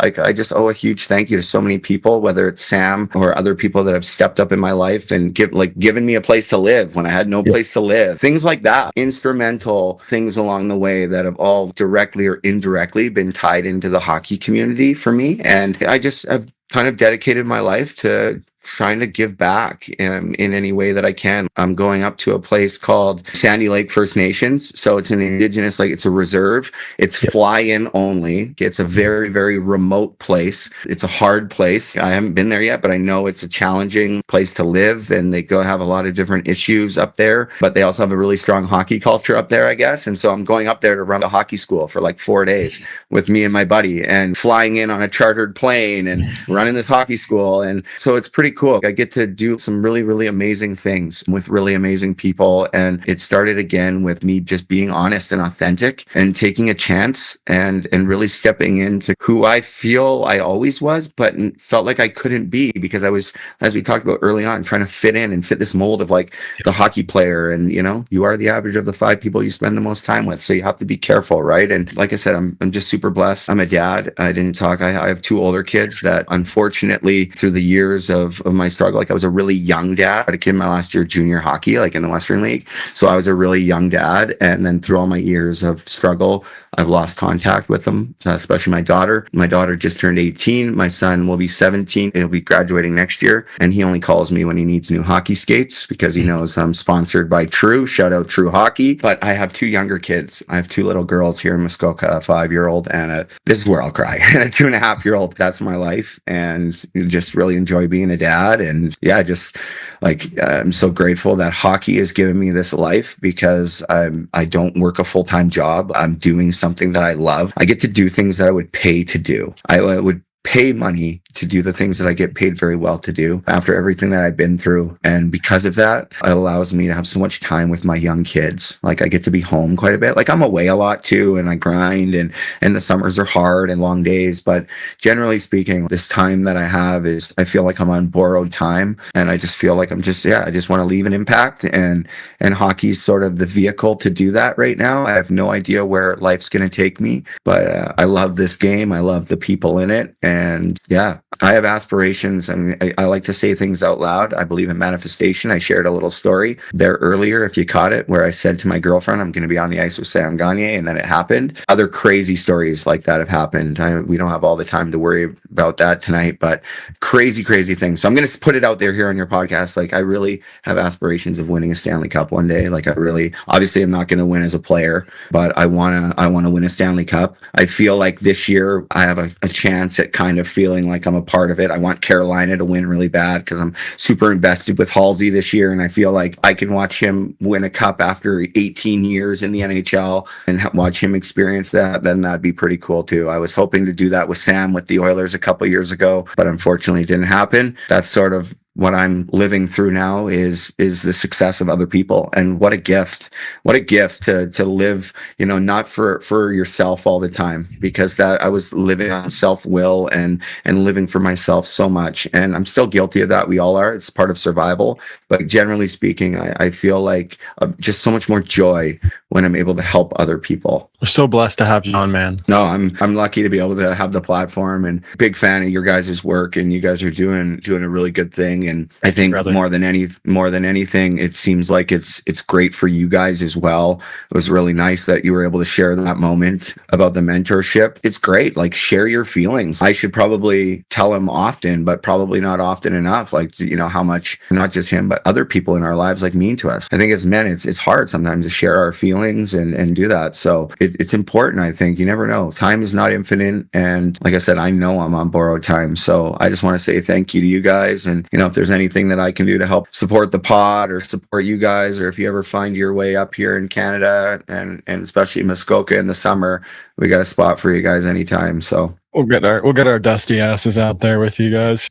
owe a huge thank you to so many people, whether it's Sam or other people that have stepped up in my life and given me a place to live. live, when I had no place to live, things like that. Instrumental things along the way that have all directly or indirectly been tied into the hockey community for me. And I've kind of dedicated my life to trying to give back in any way that I can. I'm going up to a place called Sandy Lake First Nations. So it's an indigenous, like it's a reserve. It's fly in only. It's a very, very remote place. It's a hard place. I haven't been there yet, but I know it's a challenging place to live, and they go have a lot of different issues up there, but they also have a really strong hockey culture up there, I guess. And so I'm going up there to run a hockey school for like 4 days with me and my buddy, and flying in on a chartered plane and running this hockey school. And so it's pretty cool. I get to do some really, really amazing things with really amazing people. And it started again with me just being honest and authentic and taking a chance and really stepping into who I feel I always was, but felt like I couldn't be, because I was, as we talked about early on, trying to fit in and fit this mold of like the hockey player. And, you know, you are the average of the 5 people you spend the most time with. So you have to be careful, right? And like I said, I'm just super blessed. I'm a dad. I didn't talk. I have 2 older kids that unfortunately through the years of my struggle, like I was a really young dad. I had a kid in my last year junior hockey, like in the Western League. So I was a really young dad. And then through all my years of struggle, I've lost contact with them, especially my daughter. My daughter just turned 18. My son will be 17. He'll be graduating next year. And he only calls me when he needs new hockey skates because he knows I'm sponsored by True. Shout out True Hockey. But I have 2 younger kids. I have 2 little girls here in Muskoka, a 5-year-old and this is where I'll cry, and a 2.5-year-old. That's my life. And just really enjoy being a dad. And yeah, just like, I'm so grateful that hockey has given me this life, because I don't work a full-time job. I'm doing something that I love. I get to do things that I would pay to do. I would pay money to do the things that I get paid very well to do after everything that I've been through. And because of that, it allows me to have so much time with my young kids. Like I get to be home quite a bit. Like I'm away a lot too, and I grind, and the summers are hard and long days. But generally speaking, this time that I have is, I feel like I'm on borrowed time, and I just feel like I just want to leave an impact, and hockey's sort of the vehicle to do that right now. I have no idea where life's going to take me, but I love this game. I love the people in it. And yeah, I have aspirations, and I like to say things out loud. I believe in manifestation. I shared a little story there earlier, if you caught it, where I said to my girlfriend, I'm going to be on the ice with Sam Gagner, and then it happened. Other crazy stories like that have happened. We don't have all the time to worry about that tonight, but crazy, crazy things. So I'm going to put it out there here on your podcast. Like I really have aspirations of winning a Stanley Cup one day. Like obviously I'm not going to win as a player, but I want to win a Stanley Cup. I feel like this year I have a chance at kind of feeling like I'm a part of it. I want Carolina to win really bad because I'm super invested with Halsey this year, and I feel like I can watch him win a cup after 18 years in the NHL and watch him experience that. Then that'd be pretty cool too. I was hoping to do that with Sam with the Oilers a couple years ago, but unfortunately it didn't happen. That's sort of what I'm living through now is the success of other people. And what a gift to live, not for yourself all the time, because that I was living on self-will and living for myself so much. And I'm still guilty of that. We all are. It's part of survival. But generally speaking, I feel like just so much more joy when I'm able to help other people. We're so blessed to have you on, man. No, I'm lucky to be able to have the platform, and big fan of your guys' work, and you guys are doing a really good thing. And I think more than anything, it seems like it's great for you guys as well. It was really nice that you were able to share that moment about the mentorship. It's great. Like, share your feelings. I should probably tell him often, but probably not often enough. Like, how much not just him, but other people in our lives like mean to us. I think as men, it's hard sometimes to share our feelings and do that. So it's important. I think you never know. Time is not infinite, and like I said, I know I'm on borrowed time. So I just want to say thank you to you guys, and if there's anything that I can do to help support the pod or support you guys, or if you ever find your way up here in Canada and especially Muskoka in the summer, we got a spot for you guys anytime. So we'll get our dusty asses out there with you guys.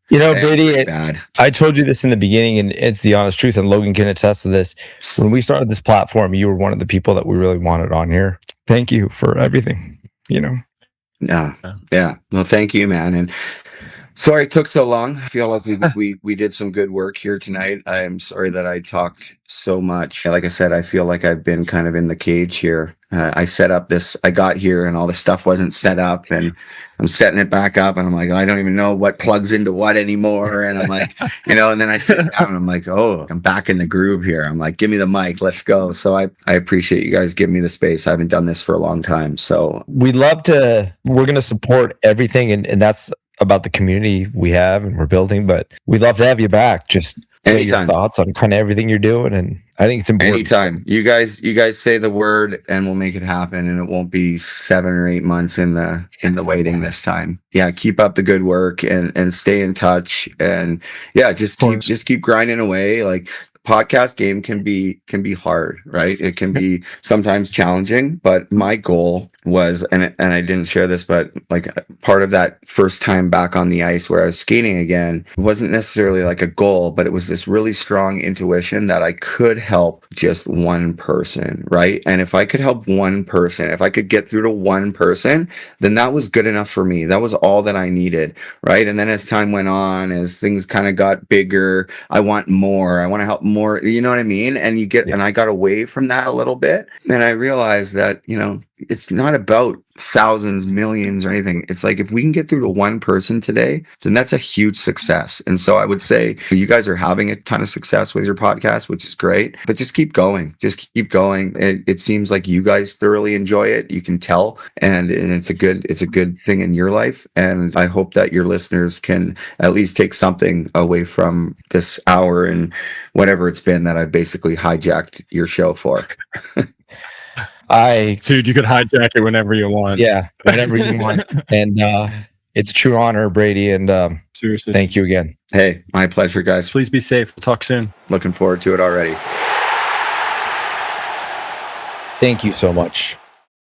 Brady, I told you this in the beginning, and it's the honest truth, and Logan can attest to this. When we started this platform, you were one of the people that we really wanted on here. Thank you for everything, Yeah. Well, thank you, man. And Sorry it took so long. I feel like we did some good work here tonight. I'm sorry that I talked so much. Like I said, I feel like I've been kind of in the cage here. I got here and all the stuff wasn't set up, and I'm setting it back up, and I'm like, I don't even know what plugs into what anymore. And I'm like, and then I sit down and I'm like, oh, I'm back in the groove here. I'm like, give me the mic, let's go. So I appreciate you guys giving me the space. I haven't done this for a long time. So we're going to support everything. And that's about the community we have and we're building, but we'd love to have you back. Just get your thoughts on kind of everything you're doing. And I think it's important. Anytime. You guys say the word and we'll make it happen, and it won't be 7 or 8 months in the waiting this time. Yeah, keep up the good work and stay in touch, and yeah, just keep grinding away. Like, podcast game can be hard, right? It can be sometimes challenging, but my goal was, and I didn't share this, but like part of that first time back on the ice where I was skating again wasn't necessarily like a goal, but it was this really strong intuition that I could help just one person, right? And if I could help one person, if I could get through to one person, then that was good enough for me. That was all that I needed, right? And then as time went on, as things kind of got bigger, I want more. I want to help more, you know what I mean? And and I got away from that a little bit. And I realized that, it's not about thousands, millions, or anything. It's like, if we can get through to one person today, then that's a huge success. And so I would say you guys are having a ton of success with your podcast, which is great, but just keep going. Just keep going. It seems like you guys thoroughly enjoy it. You can tell, and it's a good thing in your life. And I hope that your listeners can at least take something away from this hour and whatever it's been that I've basically hijacked your show for. Dude, you could hijack it whenever you want. Yeah, whenever you want. And it's a true honor, Brady. And seriously, thank you again. Hey, my pleasure, guys. Please be safe. We'll talk soon. Looking forward to it already. Thank you so much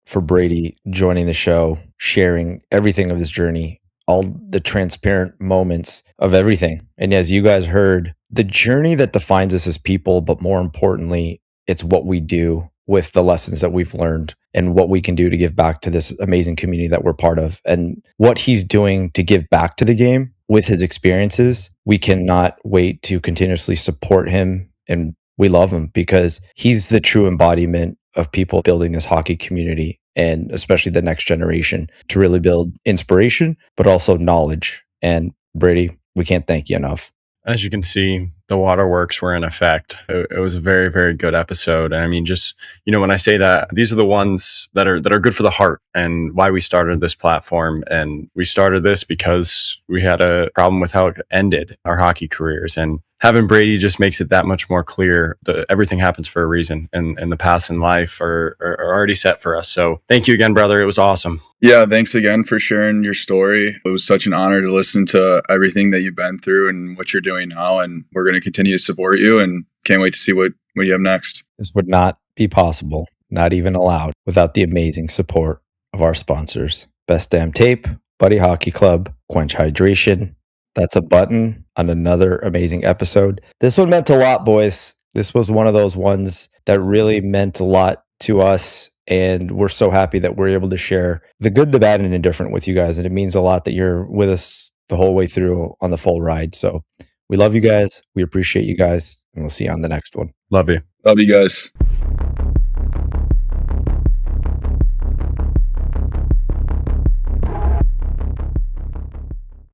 for Brady joining the show, sharing everything of this journey, all the transparent moments of everything. And as you guys heard, the journey that defines us as people, but more importantly, it's what we do with the lessons that we've learned and what we can do to give back to this amazing community that we're part of, and what he's doing to give back to the game with his experiences. We cannot wait to continuously support him, and we love him because he's the true embodiment of people building this hockey community, and especially the next generation, to really build inspiration, but also knowledge. And Brady, we can't thank you enough. As you can see, the waterworks were in effect. It was a very, very good episode. And I mean, just, when I say that, these are the ones that are good for the heart, and why we started this platform. And we started this because we had a problem with how it ended our hockey careers. And having Brady just makes it that much more clear that everything happens for a reason, and the paths in life are already set for us. So thank you again, brother. It was awesome. Yeah, thanks again for sharing your story. It was such an honor to listen to everything that you've been through and what you're doing now. And we're going to continue to support you, and can't wait to see what you have next. This would not be possible, not even allowed, without the amazing support of our sponsors. Best Damn Tape, Buddy Hockey Club, Quench Hydration. That's a button on another amazing episode. This one meant a lot, boys. This was one of those ones that really meant a lot to us. And we're so happy that we're able to share the good, the bad, and indifferent with you guys. And it means a lot that you're with us the whole way through on the full ride. So we love you guys. We appreciate you guys. And we'll see you on the next one. Love you. Love you guys.